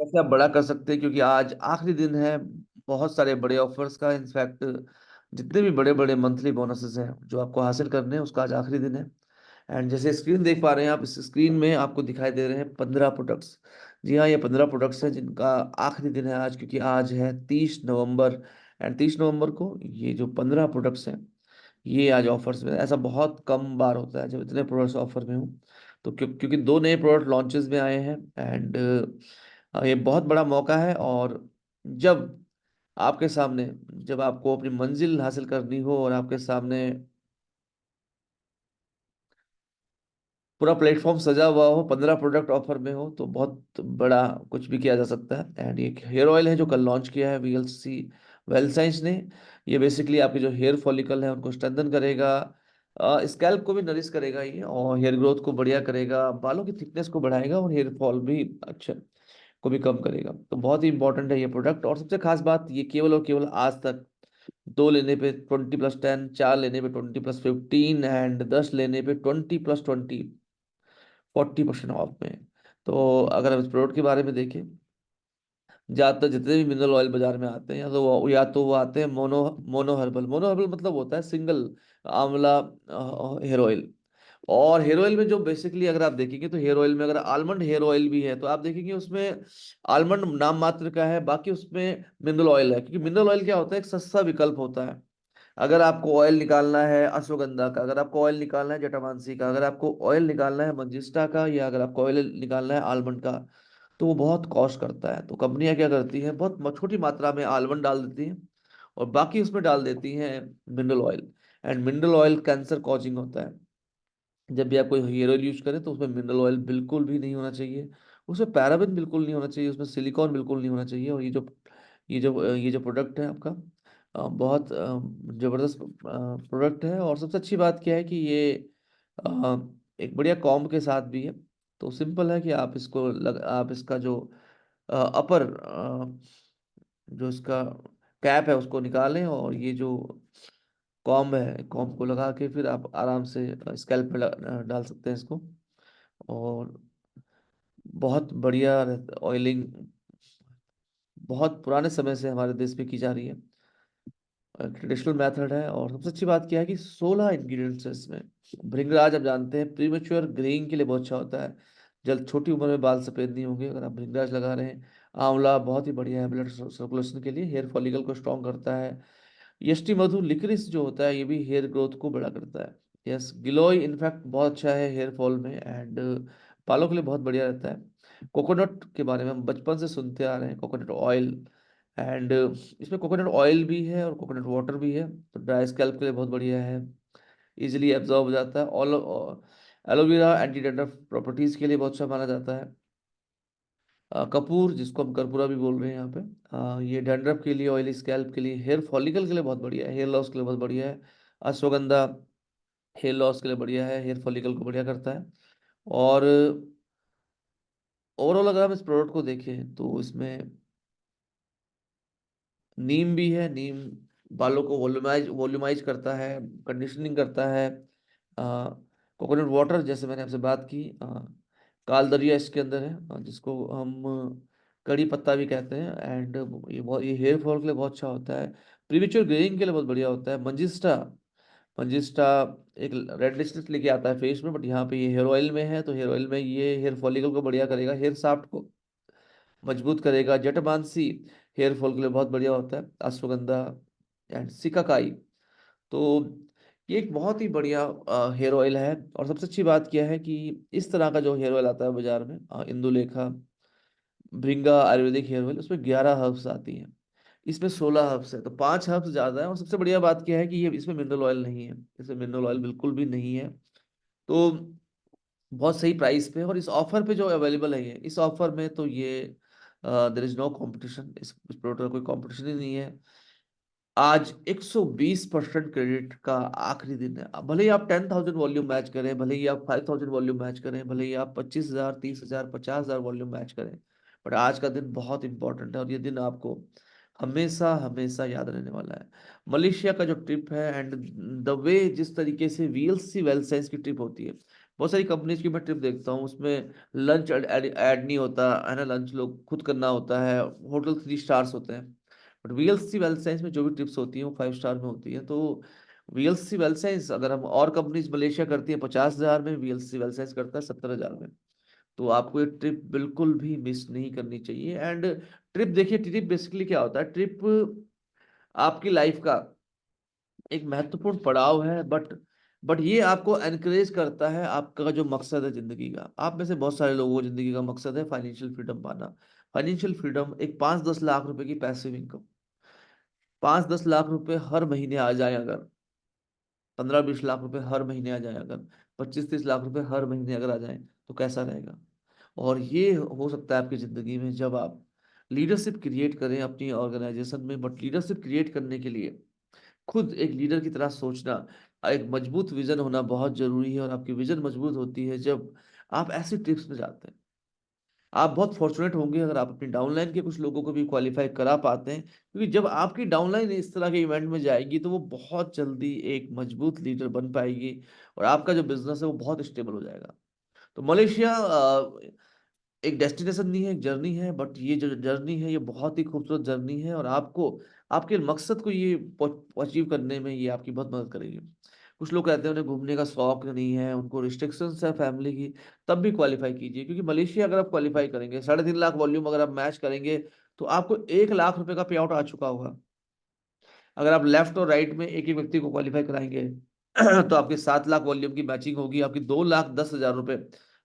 कैसे आप बड़ा कर सकते हैं, क्योंकि आज आखिरी दिन है बहुत सारे बड़े ऑफर्स का। इनफैक्ट जितने भी बड़े बड़े मंथली बोनसेस हैं जो आपको हासिल करने हैं, उसका आज आखिरी दिन है। एंड जैसे स्क्रीन देख पा रहे हैं आप, इस स्क्रीन में आपको दिखाई दे रहे हैं 15 प्रोडक्ट्स। जी हाँ, ये 15 प्रोडक्ट्स हैं जिनका आखिरी दिन है आज, क्योंकि आज है 30 नवंबर। एंड 30 नवंबर को ये जो 15 प्रोडक्ट्स हैं, ये आज ऑफर्स में। ऐसा बहुत कम बार होता है जब इतने प्रोडक्ट्स ऑफर में हूँ। तो क्योंकि दो नए प्रोडक्ट लॉन्चेस में आए हैं। एंड ये बहुत बड़ा मौका है। और जब आपके सामने, जब आपको अपनी मंजिल हासिल करनी हो और आपके सामने पूरा प्लेटफॉर्म सजा हुआ हो, 15 प्रोडक्ट ऑफर में हो, तो बहुत बड़ा कुछ भी किया जा सकता है। एंड ये हेयर ऑयल है जो कल लॉन्च किया है वीएलसी वेल साइंस ने। ये बेसिकली आपके जो हेयर फॉलिकल है उनको स्ट्रेंथन करेगा, स्कैल्प को भी नरिश करेगा ये, और हेयर ग्रोथ को बढ़िया करेगा, बालों की थिकनेस को बढ़ाएगा, और हेयर फॉल भी अच्छा को भी कम करेगा। तो बहुत ही इंपॉर्टेंट है ये प्रोडक्ट। और सबसे खास बात, ये केवल और केवल आज तक दो लेने पे 20+10, चार लेने पे 20+15, एंड 10 लेने पे 20+20, 40% ऑफ में। तो अगर हम इस प्रोडक्ट के बारे में देखें, ज्यादातर जितने भी मिनरल ऑयल बाजार में आते हैं, या तो वो आते हैं मोनो हर्बल मतलब होता है सिंगल आंवला हेयर ऑयल। और हेयर ऑयल में जो बेसिकली अगर आप देखेंगे, तो हेयर ऑयल में अगर आलमंड हेयर ऑयल भी है, तो आप देखेंगे उसमें आलमंड नाम मात्र का है, बाकी उसमें मिनरल ऑयल है। क्योंकि मिनरल ऑयल क्या होता है, एक सस्ता विकल्प होता है। अगर आपको ऑयल निकालना है अश्वगंधा का, अगर आपको ऑयल निकालना है जटामांसी का, अगर आपको ऑयल निकालना है मंजिस्टा का, या अगर आपको ऑयल निकालना है आलमंड का, तो वो बहुत कॉस्ट करता है। तो कंपनियां क्या करती हैं, बहुत छोटी मात्रा में आलमंड डाल देती हैं और बाकी उसमें डाल देती हैं mineral oil. And mineral oil cancer causing होता है। जब भी आप कोई हेयर ऑयल यूज करें, तो उसमें मिनरल ऑयल बिल्कुल भी नहीं होना चाहिए, उसमें पैराबेन बिल्कुल नहीं होना चाहिए, उसमें सिलिकॉन बिल्कुल नहीं होना चाहिए। और ये जो प्रोडक्ट है आपका, बहुत जबरदस्त प्रोडक्ट है। और सबसे अच्छी बात क्या है कि ये एक बढ़िया कॉम्ब के साथ भी है। तो सिंपल है कि आप इसका जो अपर जो इसका कैप है उसको निकालें, और ये जो कॉम्ब है, कॉम्ब को लगा के फिर आप आराम से स्कैल्प पे डाल सकते हैं इसको। और बहुत बढ़िया ऑयलिंग बहुत पुराने समय से हमारे देश में की जा रही है, ट्रेडिशनल मेथड है। और सबसे अच्छी बात क्या है कि 16 इंग्रेडिएंट्स है इसमें। भृंगराज आप जानते हैं प्रीमेच्योर ग्रेइंग के लिए बहुत अच्छा होता है, जल्द छोटी उम्र में बाल सफेद नहीं होंगे अगर आप भृंगराज लगा रहे हैं। आंवला बहुत ही बढ़िया है ब्लड सर्कुलेशन के लिए, हेयर फॉलिकल को स्ट्रॉन्ग करता है। यष्टि मधु लिक्रिस जो होता है, ये भी हेयर ग्रोथ को बड़ा करता है। यस, गिलोय इनफैक्ट बहुत अच्छा है हेयर फॉल में, एंड बालों के लिए बहुत बढ़िया रहता है। कोकोनट के बारे में हम बचपन से सुनते आ रहे हैं, कोकोनट ऑयल। एंड इसमें कोकोनट ऑयल भी है और कोकोनट वाटर भी है, तो ड्राई स्कैल्प के लिए बहुत बढ़िया है। इजिली एब्जॉर्ब हो जाता है। एलोवेरा एंटी डैंड्रफ प्रॉपर्टीज के लिए बहुत अच्छा माना जाता है। कपूर, जिसको हम कर्पूरा भी बोल रहे हैं यहाँ पे, ये डैंड्रफ के लिए, ऑयली स्कैल्प के लिए, हेयर फॉलिकल के लिए बहुत बढ़िया है, हेयर लॉस के लिए बहुत बढ़िया है। अश्वगंधा हेयर लॉस के लिए बढ़िया है, हेयर फॉलिकल को बढ़िया करता है। और ओवरऑल अगर हम इस प्रोडक्ट को देखें, तो इसमें नीम भी है। नीम बालों को वॉल्यूमाइज वॉल्यूमाइज करता है, कंडीशनिंग करता है। कोकोनट वाटर, जैसे मैंने आपसे बात की, कालदरिया इसके अंदर है, जिसको हम कड़ी पत्ता भी कहते हैं। एंड ये हेयर फॉल के लिए बहुत अच्छा होता है, प्रीमेच्योर ग्रेइंग के लिए बहुत बढ़िया होता है। मंजिस्टा मंजिस्टा एक रेडनेस लेके आता है फेस में, बट यहाँ पे ये हेयर ऑयल में है, तो हेयर ऑयल में ये हेयर फॉलिकल को बढ़िया करेगा, हेयर शाफ्ट को मजबूत करेगा। जटामांसी हेयर फॉल के लिए बहुत बढ़िया होता है। अश्वगंधा एंड सिकाकाई, तो ये एक बहुत ही बढ़िया हेयर ऑयल है। और सबसे अच्छी बात क्या है कि इस तरह का जो हेयर ऑयल आता है बाजार में, इंदुलेखा भृंगा आयुर्वेदिक हेयर ऑयल, उसमें 11 हर्ब्स आती हैं, इसमें 16 हर्ब्स है, तो 5 हर्ब्स ज्यादा है। और सबसे बढ़िया बात क्या है कि ये इसमें मिनरल ऑयल नहीं है, इसमें मिनरल ऑयल बिल्कुल भी नहीं है। तो बहुत सही प्राइस पे, और इस ऑफर पे जो अवेलेबल है, ये इस ऑफर में, तो ये देर इज नो कंपटीशन, इस प्रोडक्ट का कोई कंपटीशन ही नहीं है। आज 120% क्रेडिट का आखिरी दिन है। अब भले ही आप 10,000 वॉल्यूम मैच करें, भले ही आप 5,000 वॉल्यूम मैच करें, भले ही आप 25,000, 30,000, 50,000 वॉल्यूम मैच करें, बट आज का दिन बहुत इंपॉर्टेंट है, और ये दिन आपको हमेशा हमेशा याद रहने वाला है। मलेशिया का जो ट्रिप है, एंड द वे जिस तरीके से वीएलसी वेल साइंस की ट्रिप होती है, बहुत सारी कंपनीज की मैं ट्रिप देखता हूँ, उसमें लंच ऐड नहीं होता है ना, लंच लोग खुद करना होता है, होटल 3 स्टार्स होते हैं। बट वीएलसी वेल साइंस में जो भी ट्रिप्स होती हैं वो 5 स्टार में होती है। तो वीएलसी वेल साइंस, अगर हम और कंपनीज मलेशिया करती है 50,000 में, वीएलसी वेल साइंस करता है 70,000 में। तो आपको ये ट्रिप बिल्कुल भी मिस नहीं करनी चाहिए। एंड ट्रिप देखिए, ट्रिप बेसिकली क्या होता है, ट्रिप आपकी लाइफ का एक महत्वपूर्ण पड़ाव है। बट ये आपको एनकरेज करता है, आपका जो मकसद है जिंदगी का। आप में से बहुत सारे लोगों को जिंदगी का मकसद है फाइनेंशियल फ्रीडम पाना। फाइनेंशियल फ्रीडम एक 5-10 लाख रुपए की पैसिव इनकम, 5-10 लाख रुपए हर महीने आ जाए अगर, 15-20 लाख रुपए हर महीने आ जाए अगर, 25-30 लाख रुपए हर महीने अगर आ जाए, तो कैसा रहेगा। और ये हो सकता है आपकी जिंदगी में जब आप लीडरशिप क्रिएट करें अपनी ऑर्गेनाइजेशन में। बट लीडरशिप क्रिएट करने के लिए खुद एक लीडर की तरह सोचना, एक मजबूत विजन होना बहुत जरूरी है। और आपकी विजन मजबूत होती है जब आप ऐसी ट्रिप्स में जाते हैं। आप बहुत फॉर्चुनेट होंगे अगर आप अपनी डाउनलाइन के कुछ लोगों को भी क्वालिफाई करा पाते हैं, क्योंकि जब आपकी डाउनलाइन इस तरह के इवेंट में जाएगी तो वो बहुत जल्दी एक मजबूत लीडर बन पाएगी, और आपका जो बिजनेस है वो बहुत स्टेबल हो जाएगा। तो मलेशिया एक डेस्टिनेशन नहीं है, एक जर्नी है। बट ये जो जर्नी है ये बहुत ही खूबसूरत जर्नी है, और आपको आपके मकसद को ये अचीव करने में ये आपकी बहुत मदद करेगी। कुछ लोग कहते हैं उन्हें घूमने का शौक नहीं है, उनको रिस्ट्रिक्शंस है फैमिली की, तब भी क्वालिफाई कीजिए। क्योंकि मलेशिया अगर आप क्वालिफाई करेंगे, 3.5 लाख वॉल्यूम अगर आप मैच करेंगे, तो आपको 1 लाख रुपए का पे आउट आ चुका होगा। अगर आप लेफ्ट और राइट में एक एक व्यक्ति को क्वालिफाई कराएंगे तो आपके 7 लाख वॉल्यूम की मैचिंग होगी, आपकी 2,10,000 रुपए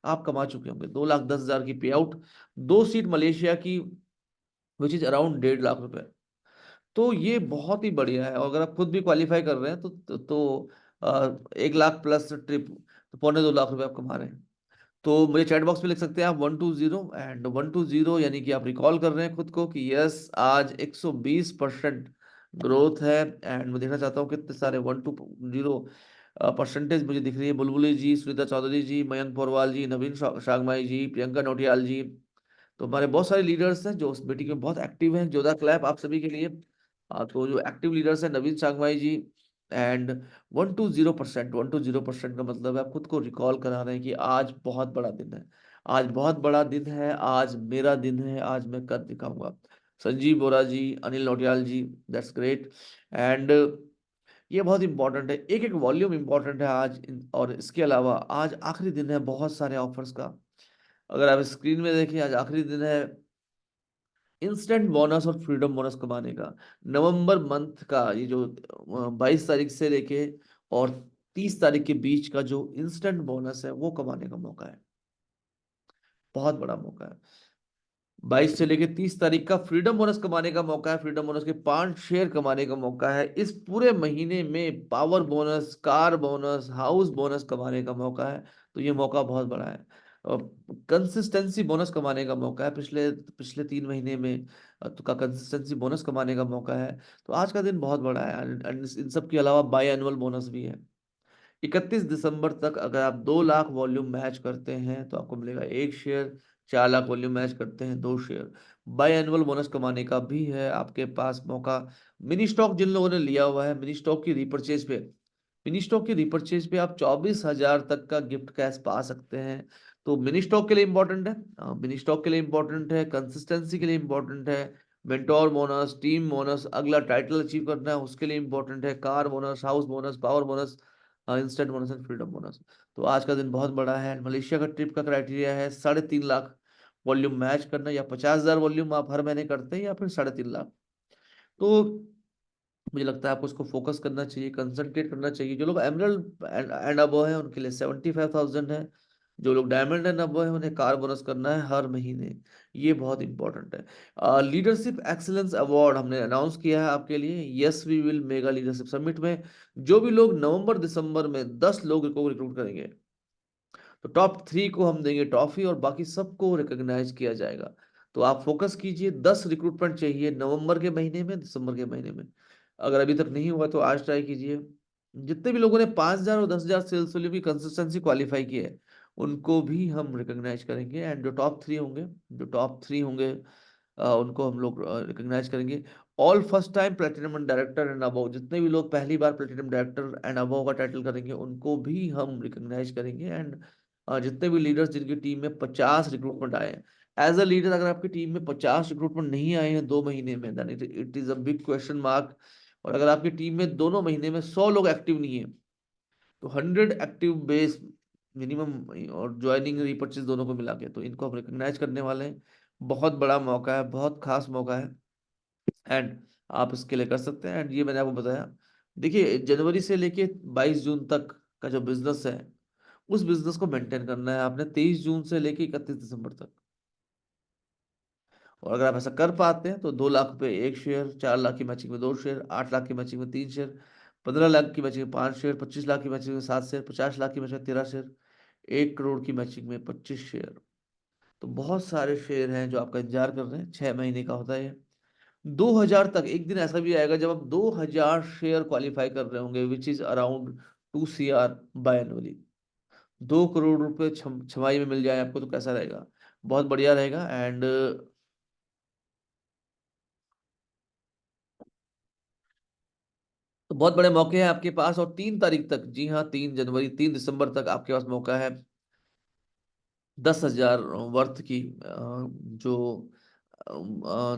आप कमा चुके होंगे। 2,10,000 की पे आउट, 2 सीट मलेशिया की, विच इज अराउंड 1.5 लाख रुपए। तो ये बहुत ही बढ़िया है। और अगर आप खुद भी क्वालिफाई कर रहे हैं तो 1 लाख प्लस ट्रिप, तो 2.25 लाख रुपए आप कमा रहे हैं। तो मुझे चैट बॉक्स में लिख सकते हैं आप 120, एंड 120 यानी कि आप रिकॉल कर रहे हैं खुद को कि यस आज 120% ग्रोथ है। एंड मैं देखना चाहता हूँ कितने सारे 120 परसेंटेज मुझे दिख रही है। बुलबुली जी, सुनीता चौधरी जी, मयंक पोरवाल जी, नवीन शागमाई जी, प्रियंका नोटियाल जी। तो हमारे बहुत सारे लीडर्स हैं जो उस मीटिंग में बहुत एक्टिव हैं। जोधा क्लैप आप सभी के लिए। तो जो एक्टिव लीडर्स हैं, नवीन शागमाई जी। एंड 120% का मतलब है आप खुद को रिकॉल करा रहे हैं कि आज बहुत बड़ा दिन है, आज बहुत बड़ा दिन है, आज मेरा दिन है, आज मैं कर दिखाऊंगा। संजीव बोरा जी, अनिल नौटियाल जी, दैट्स ग्रेट। एंड ये बहुत इंपॉर्टेंट है, एक एक वॉल्यूम इंपॉर्टेंट है आज। और इसके अलावा आज आखिरी दिन है बहुत सारे ऑफर्स का। अगर आप स्क्रीन में देखें, आज आखिरी दिन है इंस्टेंट बोनस और फ्रीडम बोनस कमाने का। नवंबर मंथ का ये जो 22 तारीख से लेके और 30 तारीख के बीच का जो इंस्टेंट बोनस है वो कमाने का मौका है, बहुत बड़ा मौका है। 22 से लेके 30 तारीख का फ्रीडम बोनस कमाने का मौका है, फ्रीडम बोनस के 5 शेयर कमाने का मौका है। इस पूरे महीने में power bonus, car bonus, house bonus कमाने का मौका है। तो ये मौका बहुत बड़ा है। और कंसिस्टेंसी बोनस कमाने का मौका है, पिछले पिछले 3 महीने में तो का कंसिस्टेंसी बोनस कमाने का मौका है। तो आज का दिन बहुत बड़ा है। And इन सब के अलावा बाई एनुअल बोनस भी है। 31 दिसंबर तक अगर आप 2 लाख वॉल्यूम मैच करते हैं तो आपको मिलेगा 1 शेयर। 4 लाख वॉल्यूम मैच करते हैं 2 शेयर। बाई एनुअल बोनस कमाने का भी है आपके पास मौका। मिनी स्टॉक जिन लोगों ने लिया हुआ है, मिनी स्टॉक की रिपर्चेज पे आप 24,000 तक का गिफ्ट कैश पा सकते हैं। तो मिनी स्टॉक के लिए इंपॉर्टेंट है, मिनी स्टॉक के लिए इंपॉर्टेंट है, कंसिस्टेंसी के लिए इंपॉर्टेंट है, मेंटोर बोनस, टीम बोनस, अगला टाइटल अचीव करना है उसके लिए इंपॉर्टेंट है, car bonus, house bonus, power bonus, instant bonus and freedom bonus. तो आज का दिन बहुत बड़ा है। मलेशिया का ट्रिप का क्राइटेरिया है 3.5 लाख वॉल्यूम मैच करना, या 50,000 वॉल्यूम आप हर महीने करते हैं, या फिर 3.5 लाख। तो मुझे लगता है आपको उसको फोकस करना चाहिए, कंसंट्रेट करना चाहिए। जो लोग एमरल्ड एंड अबव है उनके लिए 75,000 है। जो लोग डायमंड एंड अबव है उन्हें कार बोनस करना है हर महीने। ये बहुत इंपॉर्टेंट है। लीडरशिप एक्सीलेंस अवार्ड हमने अनाउंस किया है आपके लिए, yes we will mega leadership summit में। जो भी लोग नवंबर दिसंबर में 10 लोग को रिक्रूट करेंगे, तो टॉप 3 को हम देंगे ट्रॉफी, और बाकी सबको रिकॉग्नाइज किया जाएगा। तो आप फोकस कीजिए, 10 रिक्रूटमेंट चाहिए नवंबर के महीने में, दिसंबर के महीने में। अगर अभी तक नहीं हुआ तो आज ट्राई कीजिए। जितने भी लोगों ने 5,000 और 10,000 सेल्स वैल्यू की कंसिस्टेंसी क्वालिफाई की है, उनको भी हम रिकॉग्नाइज करेंगे। एंड जो टॉप 3 होंगे उनको हम लोग रिकॉग्नाइज करेंगे। All first time platinum director and above, जितने भी लोग पहली बार प्लेटिनम डायरेक्टर एंड अबव का टाइटल करेंगे उनको भी हम रिकॉग्नाइज करेंगे। एंड जितने भी लीडर्स जिनकी टीम में 50 रिक्रूटमेंट आए हैं, एज अ लीडर अगर आपकी टीम में 50 रिक्रूटमेंट नहीं आए हैं 2 महीने में, then it is a big question mark. और अगर आपकी टीम में दोनों महीने में 100 लोग एक्टिव नहीं है, तो 100 एक्टिव बेस मिनिमम, और ज्वाइनिंग रीपर्चेज दोनों को मिला के, तो इनको हम रिकॉग्नाइज करने वाले हैं। बहुत बड़ा मौका है, बहुत खास मौका है, एंड आप इसके लिए कर सकते हैं। एंड ये मैंने आपको बताया। देखिए, जनवरी से लेके 22 जून तक का जो बिजनेस है, उस बिजनेस को मेंटेन करना है आपने 23 जून से लेके 31 दिसंबर तक। और अगर आप ऐसा कर पाते हैं तो 2 लाख रुपए 1 शेयर, 4 लाख की मैचिंग में 2 शेयर, 8 लाख की मैचिंग में 3 शेयर, 15 लाख की मैचिंग में 5 शेयर, 25 लाख की मैचिंग में 7 शेयर, 50 लाख की मैचिंग में 13 शेयर, 1 करोड़ की मैचिंग में 25 शेयर। तो बहुत सारे शेयर हैं जो आपका इंतजार कर रहे हैं। 6 महीने का होता है ये। 2000 तक एक दिन ऐसा भी आएगा जब आप 2000 शेयर क्वालिफाई कर रहे होंगे, which is around 2 CR by annually. 2 crore रुपए छमाही में मिल जाए आपको, तो कैसा रहेगा? बहुत बढ़िया रहेगा। एंड तो बहुत बड़े मौके हैं आपके पास। और 3 तारीख तक, जी हाँ, 3 जनवरी, 3 दिसंबर तक आपके पास मौका है 10,000 वर्थ की, जो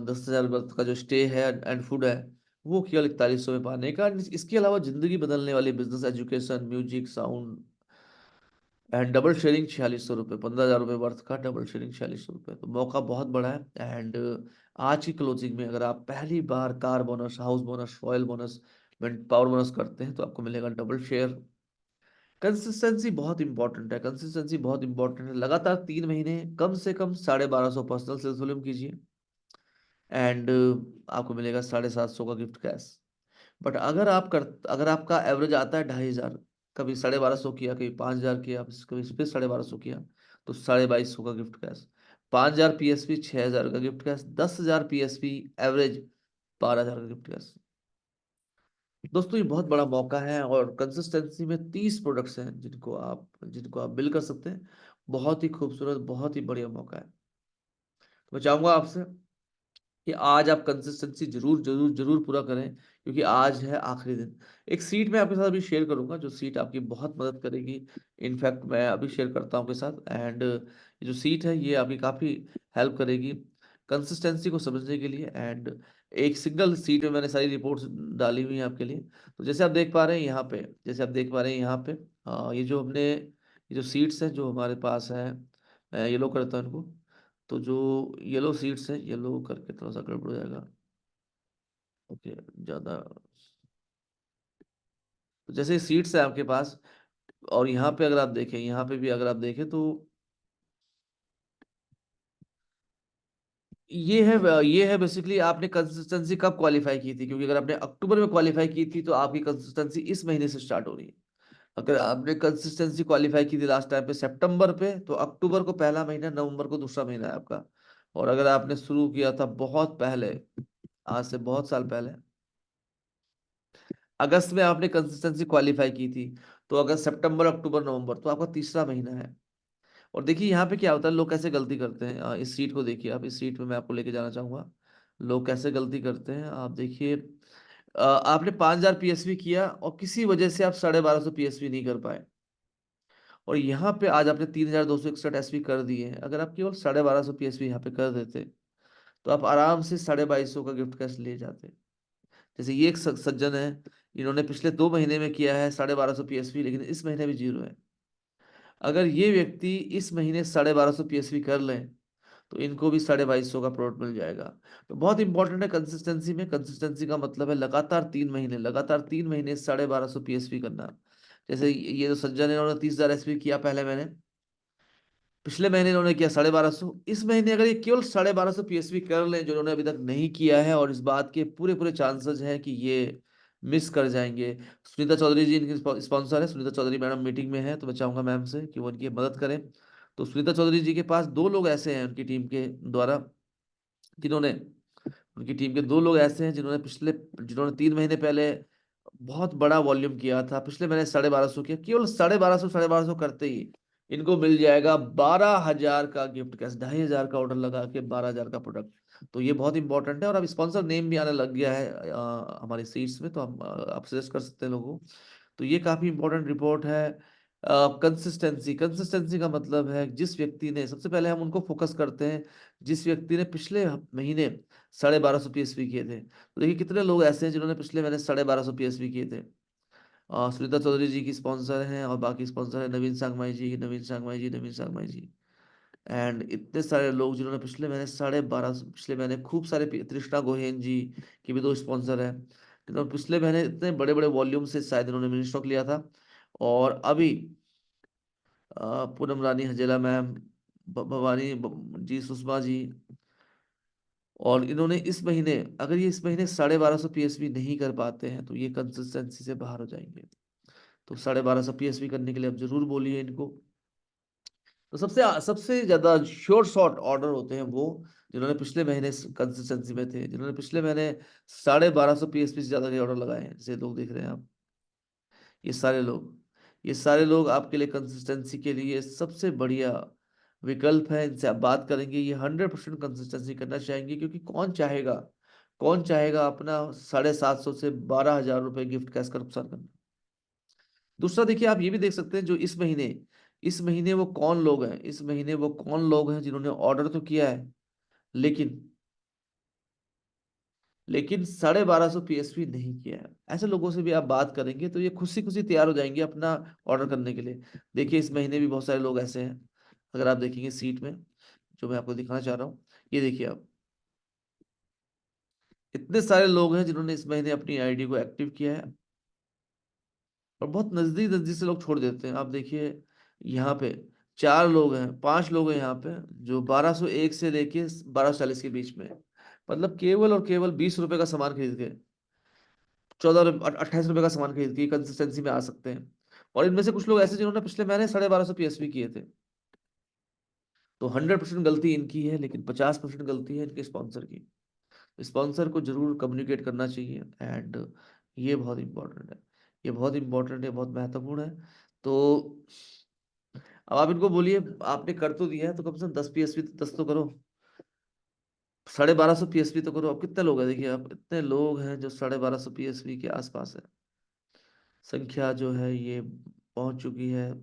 10,000 वर्थ का जो स्टे है एंड फूड है, वो केवल 4100 में पाने का। इसके अलावा जिंदगी बदलने वाली business, education, music, sound and double sharing 4600 रुपये, 15,000 रुपये वर्थ का डबल शेयरिंग 4600 रुपये। तो मौका बहुत बड़ा है। एंड आज की क्लोजिंग में अगर आप पहली बार car bonus, house bonus, royal bonus, power bonus करते हैं, तो आपको मिलेगा डबल शेयर। कंसिस्टेंसी बहुत इंपॉर्टेंट है, कंसिस्टेंसी बहुत इंपॉर्टेंट है। लगातार 3 महीने कम से कम 1250 पर्सनल सेल्स वॉल्यूम कीजिए, एंड आपको मिलेगा 750 का गिफ्ट कैश। बट अगर आपका एवरेज आता है 2,500, कभी 1250 किया, कभी 5,000 किया, कभी फिर 1250 किया, तो 2250 का गिफ्ट कैश। 5,000 PSP 6,000 का गिफ्ट कैश, 10,000 PSP एवरेज 12,000 का गिफ्ट कैश। दोस्तों, ये बहुत बड़ा मौका है, और कंसिस्टेंसी में 30 प्रोडक्ट्स हैं जिनको आप बिल कर सकते हैं। बहुत ही खूबसूरत, बहुत ही बढ़िया मौका है। तो मैं चाहूंगा आपसे कि आज आप कंसिस्टेंसी जरूर जरूर जरूर पूरा करें, क्योंकि आज है आखिरी दिन। एक सीट मैं आपके साथ अभी शेयर करूंगा, जो सीट आपकी बहुत मदद करेगी। इनफैक्ट मैं अभी शेयर करता हूं आपके साथ। एंड ये जो सीट है, ये आपकी काफ़ी हेल्प करेगी कंसिस्टेंसी को समझने के लिए। एंड एक सिंगल सीट में मैंने सारी रिपोर्ट्स डाली हुई हैं आपके लिए। तो जैसे आप देख पा रहे हैं यहाँ पे, जैसे आप देख पा रहे हैं यहाँ पे, ये जो सीट्स हैं जो हमारे पास है, मैं येलो करता हूँ इनको। तो जो येलो सीट्स है, येलो करके थोड़ा सा गड़बड़ हो जाएगा। ओके, ज्यादा। तो जैसे सीट्स है आपके पास, और यहाँ पे अगर आप देखें, यहाँ पे भी अगर आप देखें, तो ये है बेसिकली आपने कंसिस्टेंसी कब क्वालिफाई की थी। क्योंकि अगर आपने अक्टूबर में क्वालिफाई की थी, तो आपकी कंसिस्टेंसी इस महीने से स्टार्ट हो रही है। अगर आपने कंसिस्टेंसी क्वालिफाई की थी लास्ट टाइम पे सितंबर पे, तो अक्टूबर को पहला महीना, नवंबर को दूसरा महीना है आपका। और अगर आपने शुरू किया था बहुत पहले, आज से बहुत साल पहले, अगस्त में आपने कंसिस्टेंसी क्वालिफाई की थी, तो अगस्त, सितंबर, अक्टूबर, नवंबर, तो आपका तीसरा महीना है। और देखिए यहाँ पे क्या होता है, लोग कैसे गलती करते हैं। इस सीट को देखिए आप, इस सीट पे मैं आपको लेके जाना चाहूंगा। लोग कैसे गलती करते हैं, आप देखिए। आपने 5,000 PSV किया, और किसी वजह से आप 1250 PSV नहीं कर पाए। और यहाँ पे आज आपने 3,261 SV कर दिए हैं। अगर आप केवल 1250 PSV यहाँ पे कर देते, तो आप आराम से 2250 का गिफ्ट कैश ले जाते। जैसे ये एक सज्जन है, इन्होंने पिछले 2 महीने में किया है 1250 PSV, लेकिन इस महीने भी जीरो है। अगर ये व्यक्ति इस महीने 1250 PSV कर लें, तो इनको भी 2250 का प्लॉट मिल जाएगा। तो बहुत इंपॉर्टेंट है कंसिस्टेंसी में। कंसिस्टेंसी का मतलब है लगातार 3 महीने 1250 PSV करना। जैसे ये जो सज्जन है, उन्होंने 30,000 SV किया पहले महीने, पिछले महीने इन्होंने किया 1250। इस महीने अगर ये केवल 1250 PSV कर लें, जो इन्होंने अभी तक नहीं किया है, और इस बात के पूरे पूरे चांसेस हैं कि ये मिस कर जाएंगे। सुनीता चौधरी जी इनकी स्पॉन्सर है। सुनीता चौधरी मैडम मीटिंग में है, तो मैं चाहूंगा मैम से कि वो इनकी मदद करें। तो सुनीता चौधरी जी के पास 2 लोग ऐसे हैं उनकी टीम के द्वारा, जिन्होंने उनकी टीम के 2 लोग ऐसे हैं जिन्होंने 3 महीने पहले बहुत बड़ा वॉल्यूम किया था। पिछले महीने 1250 किया। केवल 1250 करते ही इनको मिल जाएगा 12,000 का गिफ्ट कैश। 2,500 का ऑर्डर लगा के 12,000 का प्रोडक्ट। तो ये बहुत इंपॉर्टेंट है। और अब स्पॉन्सर नेम भी आने लग गया है हमारी सीट्स में, तो हम आप सजेस्ट कर सकते हैं लोगों को। तो ये काफी इंपॉर्टेंट रिपोर्ट है। कंसिस्टेंसी, कंसिस्टेंसी का मतलब है जिस व्यक्ति ने, सबसे पहले हम उनको फोकस करते हैं जिस व्यक्ति ने पिछले महीने 1250 PSV किए थे। तो देखिए कितने लोग ऐसे हैं जिन्होंने पिछले महीने 1250 PSV किए थे। सुनीता चौधरी जी की स्पॉन्सर हैं, और बाकी स्पॉन्सर है नवीन सांगमाई जी, नवीन सांगमाई जी, नवीन सांगमाई जी। एंड इतने सारे लोग जिन्होंने पिछले महीने 12.5, पिछले महीने खूब सारे, तृष्णा गोहेन जी की भी दो स्पॉन्सर है, जिन्होंने पिछले महीने इतने बड़े बड़े वॉल्यूम से शायद इन्होंने मिनी स्टॉक लिया था। और अभी पूनम रानी हजेला मैम, भवानी जी, सुषमा जी, और इन्होंने इस महीने, अगर ये इस महीने 1250 PSV नहीं कर पाते हैं तो ये कंसिस्टेंसी से बाहर हो जाएंगे। तो 1250 PSV करने के लिए आप जरूर बोलिए इनको। तो सबसे सबसे ज्यादा श्योर शॉट ऑर्डर होते हैं वो जिन्होंने पिछले महीने कंसिस्टेंसी में थे, जिन्होंने पिछले महीने 1250 PSV से ज्यादा के ऑर्डर लगाए हैं, जैसे लोग देख रहे हैं आप। ये सारे लोग, ये सारे लोग आपके लिए कंसिस्टेंसी के लिए सबसे बढ़िया विकल्प है। इनसे आप बात करेंगे, ये 100% कंसिस्टेंसी करना चाहेंगे, क्योंकि कौन चाहेगा, कौन चाहेगा अपना 750 से 12,000 रुपए गिफ्ट कैश का नुकसान करना। दूसरा देखिए, आप ये भी देख सकते हैं जो इस महीने वो कौन लोग हैं, इस महीने वो कौन लोग हैं जिन्होंने ऑर्डर तो किया है, लेकिन 1250 PSV नहीं किया है। ऐसे लोगों से भी आप बात करेंगे तो ये खुशी खुशी तैयार हो जाएंगे अपना ऑर्डर करने के लिए। देखिए इस महीने भी बहुत सारे लोग ऐसे हैं, अगर आप देखेंगे सीट में, जो मैं आपको दिखाना चाह रहा हूँ, ये देखिए आप, इतने सारे लोग हैं जिन्होंने इस महीने अपनी आईडी को एक्टिव किया है, और बहुत नजदीक नजदीक से लोग छोड़ देते हैं। आप देखिए यहाँ पे 4 लोग हैं, 5 लोग हैं यहाँ पे, जो 1201 से लेके 1240 के बीच में है। मतलब केवल और केवल 20 रुपए का सामान खरीद के, 28 रुपए का सामान खरीद के कंसिस्टेंसी में आ सकते हैं। और इनमें से कुछ लोग ऐसे जिन्होंने पिछले महीने 1250 PSV किए थे। तो 100% गलती इनकी है, लेकिन 50% गलती है इनके स्पॉन्सर की। स्पॉन्सर को जरूर कम्युनिकेट करना चाहिए, एंड ये बहुत इंपॉर्टेंट है, ये बहुत इंपॉर्टेंट है, बहुत महत्वपूर्ण है। तो अब आप इनको बोलिए, आपने कर तो दिया है तो कम से कम 10 PSV, 10 तो करो, 1250 PSV तो करो। अब कितने लोग हैं, देखिए आप, इतने लोग हैं जो 1250 PSV के आसपास है। संख्या जो है ये पहुंच चुकी है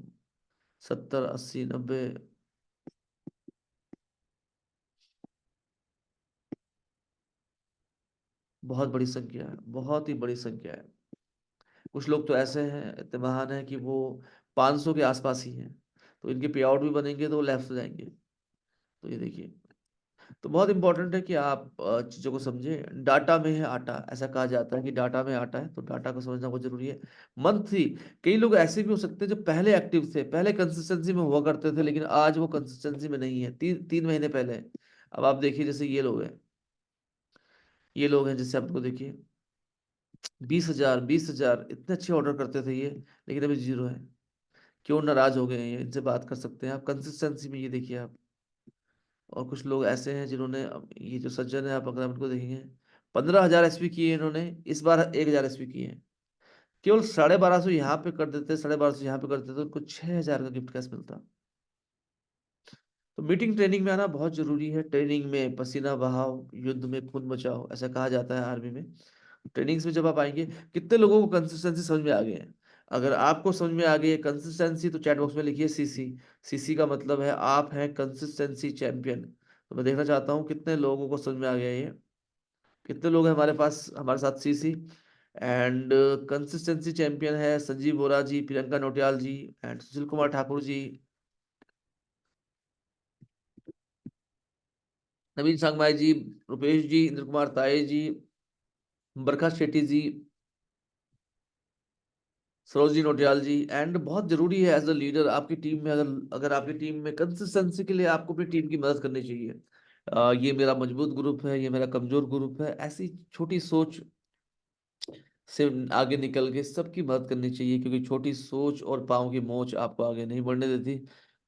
70, 80, 90। बहुत बड़ी संख्या है, बहुत ही बड़ी संख्या है। कुछ लोग तो ऐसे हैं, इतने महान हैं कि वो 500 के आसपास ही हैं। तो इनके पे आउट भी बनेंगे तो वो लेफ्ट हो जाएंगे। तो ये देखिए, तो बहुत इंपॉर्टेंट है कि आप चीज़ों को समझें। डाटा में है आटा, ऐसा कहा जाता है कि डाटा में आटा है, तो डाटा को समझना बहुत जरूरी है। मंथली, कई लोग ऐसे भी हो सकते हैं जो पहले एक्टिव थे, पहले कंसिस्टेंसी में हुआ करते थे, लेकिन आज वो कंसिस्टेंसी में नहीं है, 3 महीने पहले। अब आप देखिए जैसे ये लोग हैं, ये लोग हैं जैसे आपको देखिए 20,000, 20,000 इतने अच्छे ऑर्डर करते थे ये, लेकिन अभी जीरो है। क्यों नाराज हो गए हैं ये, इनसे बात कर सकते हैं आप कंसिस्टेंसी में, ये देखिए आप। और कुछ लोग ऐसे हैं जिन्होंने ये जो सज्जन है, आप अगर आप इनको देखेंगे, 15,000 SP किए इन्होंने, इस बार 1,000 SP किए हैं। केवल 1250 यहाँ पे कर देते, 1250 यहाँ पे कर देते तो उनको 6,000 का गिफ्ट कैश मिलता। तो मीटिंग ट्रेनिंग में आना बहुत जरूरी है। ट्रेनिंग में पसीना बहाओ, युद्ध में खून बचाओ, ऐसा कहा जाता है आर्मी में। ट्रेनिंग्स में जब आप आएंगे, कितने लोगों को कंसिस्टेंसी समझ में आ गए हैं? अगर आपको समझ में आ गई है कंसिस्टेंसी, तो चैट बॉक्स में लिखिए CC। CC का मतलब है आप हैं कंसिस्टेंसी चैंपियन। तो मैं देखना चाहता हूँ कितने लोगों को समझ में आ गया ये, कितने लोग हैं हमारे पास, हमारे साथ CC। एंड कंसिस्टेंसी चैंपियन है संजीव बोरा जी, प्रियंका नोटियाल जी, एंड सुशील कुमार ठाकुर जी, नवीन सांगमाई जी, रुपेश जी, इंद्र कुमार ताये जी, बरखा शेट्टी जी, सरोजी नोटियाल जी। एंड बहुत जरूरी है एज अ लीडर आपकी टीम में, अगर अगर आपकी टीम में कंसिस्टेंसी के लिए आपको अपनी टीम की मदद करनी चाहिए। ये मेरा मजबूत ग्रुप है, ये मेरा कमजोर ग्रुप है, ऐसी छोटी सोच से आगे निकल के सबकी मदद करनी चाहिए, क्योंकि छोटी सोच और पाँव की मोच आपको आगे नहीं बढ़ने देती।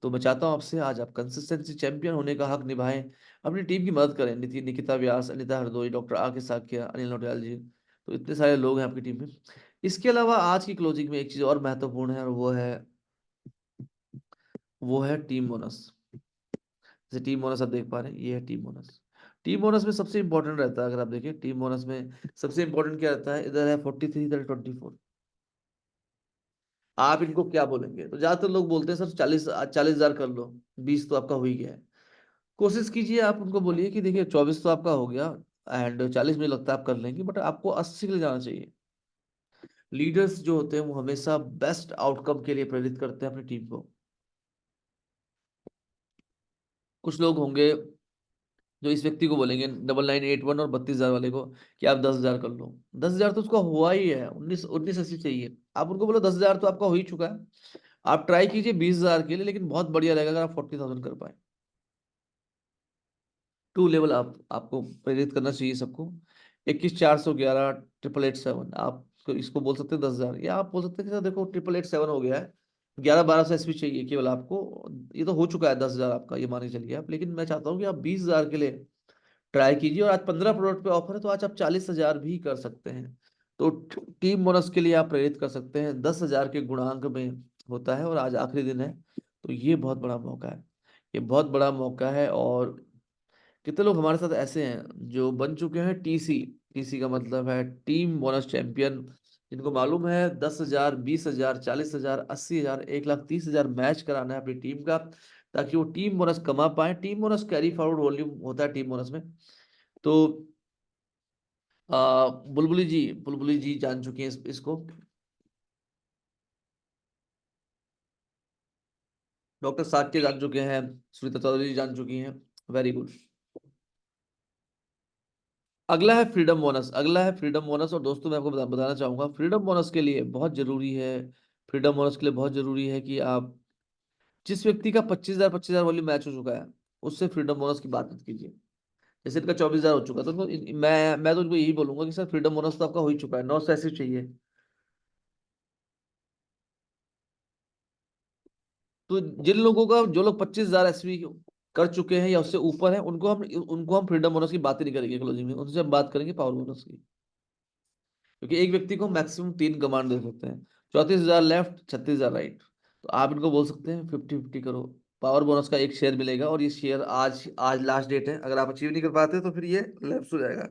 तो मैं चाहता हूँ आपसे, आज आप कंसिस्टेंसी चैंपियन होने का हक निभाएं, अपनी टीम की मदद करें। निकिता व्यास, अनिता हरदोई, डॉक्टर आके साकिया, अनिल नौटियाल जी, तो इतने सारे लोग हैं आपकी टीम में। इसके अलावा आज की क्लोजिंग में एक चीज और महत्वपूर्ण है, और वो है टीम बोनस। जैसे टीम बोनस आप देख पा रहे हैं, ये है टीम बोनस। टीम बोनस में सबसे इंपॉर्टेंट रहता है, अगर आप देखिए टीम बोनस में सबसे इंपॉर्टेंट क्या रहता है, इधर है 43, इधर 24। आप इनको क्या बोलेंगे? तो ज्यादातर लोग बोलते हैं सर 40,000 कर लो, 20 तो आपका हो ही गया है। कोशिश कीजिए, आप उनको बोलिए कि देखिए 24 तो आपका हो गया, एंड 40 में लगता है आप कर लेंगे, बट आपको 80 के लिए जाना चाहिए। लीडर्स जो होते हैं वो हमेशा बेस्ट आउटकम के लिए प्रेरित करते हैं अपनी टीम को। कुछ लोग होंगे जो इस व्यक्ति को बोलेंगे 9981 और 32,000 वाले को कि आप 10,000 कर लो। 10,000 तो उसका हुआ ही है, 1980 चाहिए। आप उनको बोलो 10,000 तो आपका हो ही चुका है, आप ट्राई कीजिए 20,000 के लिए, लेकिन बहुत बढ़िया रहेगा अगर आप 40,000 कर पाए। टू लेवल आप आपको प्रेरित करना चाहिए सबको। 21,411 888 7, आप इसको बोल सकते हैं 10,000, या आप बोल सकते हैं कि सर देखो 8887 हो गया है, 11-1200 एसपी चाहिए केवल आपको, ये तो हो चुका है 10,000 आपका, ये माने चलिए आप, लेकिन मैं चाहता हूँ कि आप 20,000 के लिए ट्राई कीजिए। और आज 15 प्रोडक्ट पे ऑफर है, तो आज आप 40,000 भी कर सकते हैं। तो टीम बोनस के लिए आप प्रेरित कर सकते हैं, 10,000 के गुणांक में होता है, और आज आखिरी दिन है, तो ये बहुत बड़ा मौका है। ये बहुत बड़ा मौका है। और कितने लोग हमारे साथ ऐसे हैं जो बन चुके हैं टीसी। टीसी का मतलब है टीम बोनस चैंपियन, जिनको मालूम है 10,000, 20,000, 40,000, 80,000, 1,30,000 मैच कराना है अपनी टीम का, ताकि वो टीम बोनस कमा पाए। Team bonus carry forward volume होता है टीम बोनस में। तो बुलबुली जी जान चुकी हैं इसको। डॉक्टर साक्य जान चुके हैं। सुनीता चौधरी जी जान चुकी हैं। Very good. अगला है फ्रीडम बोनस। अगला है फ्रीडम बोनस। और दोस्तों मैं आपको बताना चाहूंगा, फ्रीडम बोनस के लिए बहुत जरूरी है, फ्रीडम बोनस के लिए बहुत जरूरी है कि आप जिस व्यक्ति का 25,000 वाली मैच हो चुका है, उससे फ्रीडम बोनस की बात मत कीजिए। जैसे इनका 24,000 हो चुका है, तो मैं तो उनको यही बोलूंगा कि सर फ्रीडम बोनस तो आपका हो ही चुका है, 900 ऐसे चाहिए। तो जिन लोगों का, जो लोग 25,000 कर चुके हैं या उससे ऊपर है, उनको हम फ्रीडम बोनस की बात ही नहीं करेंगे क्लोजिंग में, उनसे हम बात करेंगे पावर बोनस की। क्योंकि एक व्यक्ति को मैक्सिमम 3 कमांड दे सकते हैं, 34,000 लेफ्ट, 36,000 राइट। तो आप इनको बोल सकते हैं 50-50 करो, पावर बोनस का एक शेयर मिलेगा, और ये शेयर आज आज लास्ट डेट है, अगर आप अचीव नहीं कर पाते तो फिर ये लैप्स हो जाएगा।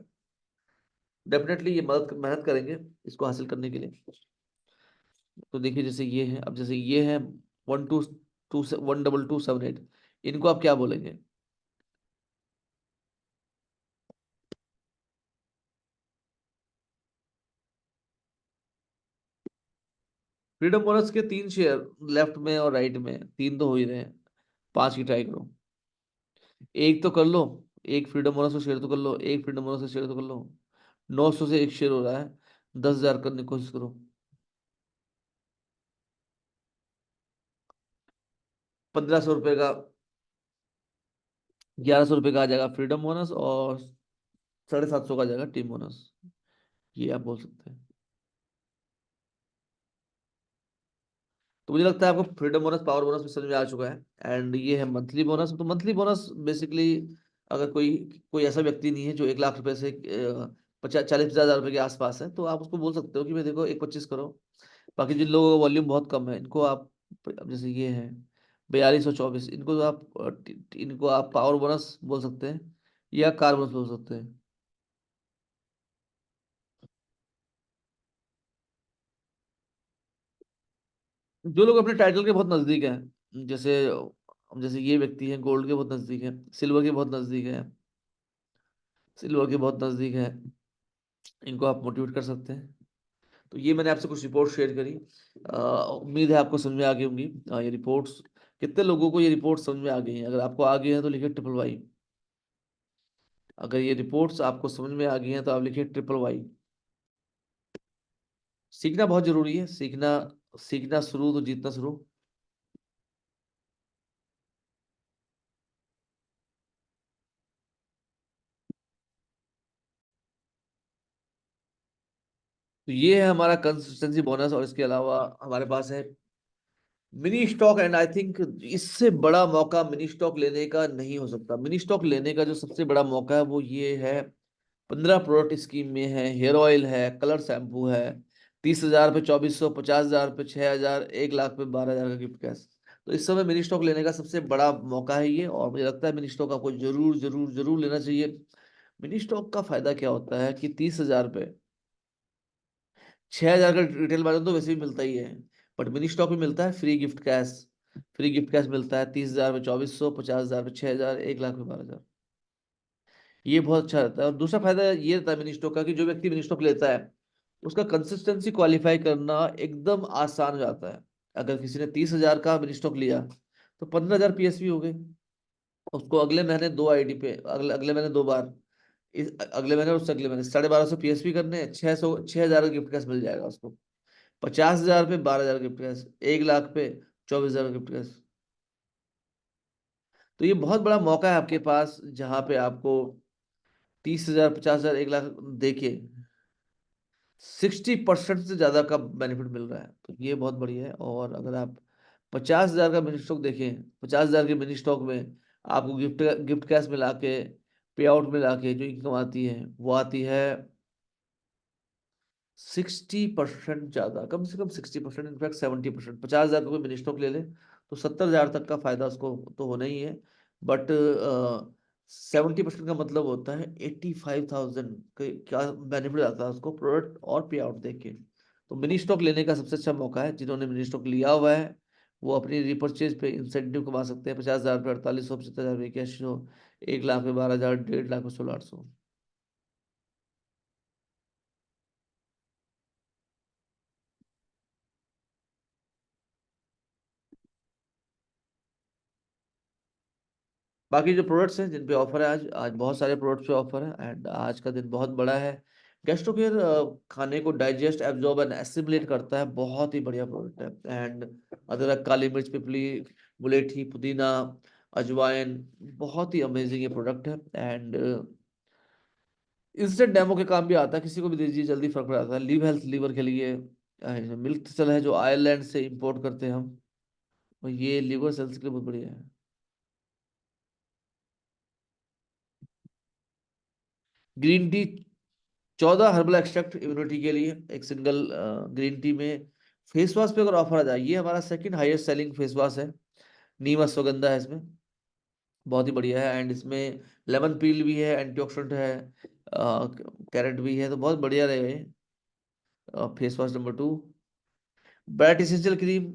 डेफिनेटली ये मेहनत करेंगे इसको हासिल करने के लिए। तो देखिए जैसे ये है, अब जैसे ये है 12278, इनको आप क्या बोलेंगे? फ्रीडम बोनस के 3 शेयर, लेफ्ट में और राइट में, 3 तो हो ही रहे हैं, 5 की ट्राई करो। एक तो कर लो, एक फ्रीडम बोनस का शेयर तो कर लो, एक फ्रीडम बोनस का शेयर तो कर लो। 900 से एक शेयर हो रहा है, 10,000 करने की कोशिश करो। 1,500 रुपये का, 1,100 रुपये का आ जाएगा फ्रीडम बोनस, और 750 का आ जाएगा टीम बोनस। ये आप बोल सकते हैं। तो मुझे लगता है आपको फ्रीडम बोनस, पावर बोनस भी समझ में आ चुका है। एंड ये है मंथली बोनस। तो मंथली बोनस बेसिकली, अगर कोई कोई ऐसा व्यक्ति नहीं है जो 1,00,000 रुपए से 40,000 रुपए के आसपास है, तो आप उसको बोल सकते हो कि भाई देखो 1,25 करो। बाकी जिन लोगों का वॉल्यूम बहुत कम है, इनको आप, अब जैसे ये है 4224, इनको आप पावर बोनस बोल सकते हैं, या कार बोनस बोल सकते हैं। जो लोग अपने टाइटल के बहुत नजदीक हैं, जैसे जैसे ये व्यक्ति है, गोल्ड के बहुत नजदीक है, सिल्वर के बहुत नजदीक है, सिल्वर के बहुत नजदीक है, इनको आप मोटिवेट कर सकते हैं। तो ये मैंने आपसे कुछ रिपोर्ट शेयर करी। उम्मीद है आपको समझ में आ गई होंगी ये रिपोर्ट्स। कितने लोगों को ये रिपोर्ट समझ में आ गई हैं? अगर आपको आ गई है तो लिखिए ट्रिपल वाई। अगर ये रिपोर्ट्स आपको समझ में आ गई हैं तो आप लिखिए ट्रिपल वाई। सीखना बहुत जरूरी है, सीखना, सीखना शुरू तो जीतना शुरू। तो ये है हमारा कंसिस्टेंसी बोनस, और इसके अलावा हमारे पास है mini stock. And I think इससे बड़ा मौका मिनी स्टॉक लेने का नहीं हो सकता। मिनी स्टॉक लेने का जो सबसे बड़ा मौका है वो ये है, 15 प्रोडक्ट स्कीम में है, हेयर ऑयल है, कलर शैम्पू है, 30,000 पे 2,400, 50,000 पे 6,000, 1,00,000 पे 12,000 का गिफ्ट कैश। तो इस समय मिनी स्टॉक लेने का सबसे बड़ा मौका है ये, और मुझे लगता है मिनी स्टॉक आपको जरूर जरूर जरूर लेना चाहिए। मिनी स्टॉक का फायदा क्या होता है कि 30,000 पे 6,000 का रिटेल मार्जिन तो वैसे भी मिलता ही है। बट मिनी स्टॉक में मिलता है free gift cash. Free gift cash मिलता है 30,000 में 2400, 50,000 में 6,000, 1 लाख में 12,000। ये बहुत अच्छा रहता है। और दूसरा फायदा ये रहता है मिनी स्टॉक का, कि जो व्यक्ति मिनी स्टॉक लेता है उसका कंसिस्टेंसी क्वालिफाई करना एकदम आसान हो जाता है। अगर किसी ने 30,000 का मिनी स्टॉक लिया तो 15,000 पीएसवी हो गए। उसको अगले महीने दो आईडी पे, अगले अगले महीने दो बार, इस अगले महीने और उससे अगले महीने 1250 पीएसवी करने, 600, 6,000 का गिफ्ट कैश मिल जाएगा उसको। 50,000 पे 12,000 गिफ्ट कैश, 1 लाख पे 24,000 गिफ्ट कैश। तो ये बहुत बड़ा मौका है आपके पास, जहां पे आपको 30,000, 50,000, 1 लाख देके 60% से ज्यादा का बेनिफिट मिल रहा है। तो ये बहुत बढ़िया है। और अगर आप 50,000 का मिनी स्टॉक देखें, 50,000 के मिनी स्टॉक में आपको गिफ्ट गिफ्ट कैश मिला के, पे आउट मिला के जो इनकम आती है वो आती है 60% ज्यादा, कम से कम 60%, इनफैक्ट 70%। 50,000 का कोई मिनी स्टॉक ले ले तो 70,000 तक का फायदा उसको तो होना ही है। बट 70% का मतलब होता है 85,000 क्या बेनिफिट आता है उसको, प्रोडक्ट और पे आउट देख के। तो मिनी स्टॉक लेने का सबसे अच्छा मौका है। जिन्होंने मिनी स्टॉक लिया हुआ है वो अपनी रिपर्चेज पे इंसेंटिव कमा सकते हैं। 50,000 पे 4800, 75,000 पे 8100, 1 लाख पे 12,000, 1.5 लाख पे 16,800। बाकी जो प्रोडक्ट्स हैं जिन पे ऑफर है, आज आज बहुत सारे प्रोडक्ट्स पे ऑफर है। एंड आज का दिन बहुत बड़ा है। गैस्ट्रोकेयर खाने को डाइजेस्ट, एब्जॉर्ब एंड एसिमिलेट करता है। बहुत ही बढ़िया प्रोडक्ट है। एंड अदरक, काली मिर्च, पिपली, मुलेठी, पुदीना, अजवाइन, बहुत ही अमेजिंग ये प्रोडक्ट है। एंड इंस्टेंट डेमो के काम भी आता है, किसी को भी दीजिए जल्दी फर्क पड़ जाता है। लिव हेल्थ लीवर के लिए। मिल्क सेल है जो आयरलैंड से इंपोर्ट करते हैं हम, और ये लीवर सेल्स के लिए बहुत बढ़िया है। Green tea, 14 herbal extract immunity के लिए। एक सिंगल ग्रीन टी में फेस वॉश पे अगर ऑफर आ जाए, ये हमारा second highest selling face wash है। नीम अश्वगंधा है इसमें, बहुत ही बढ़िया है। एंड इसमें लेमन पील भी है, एंटीऑक्सीडेंट है, कैरेट भी है, तो बहुत बढ़िया रहेगा ये। Face wash number 2, bat essential cream,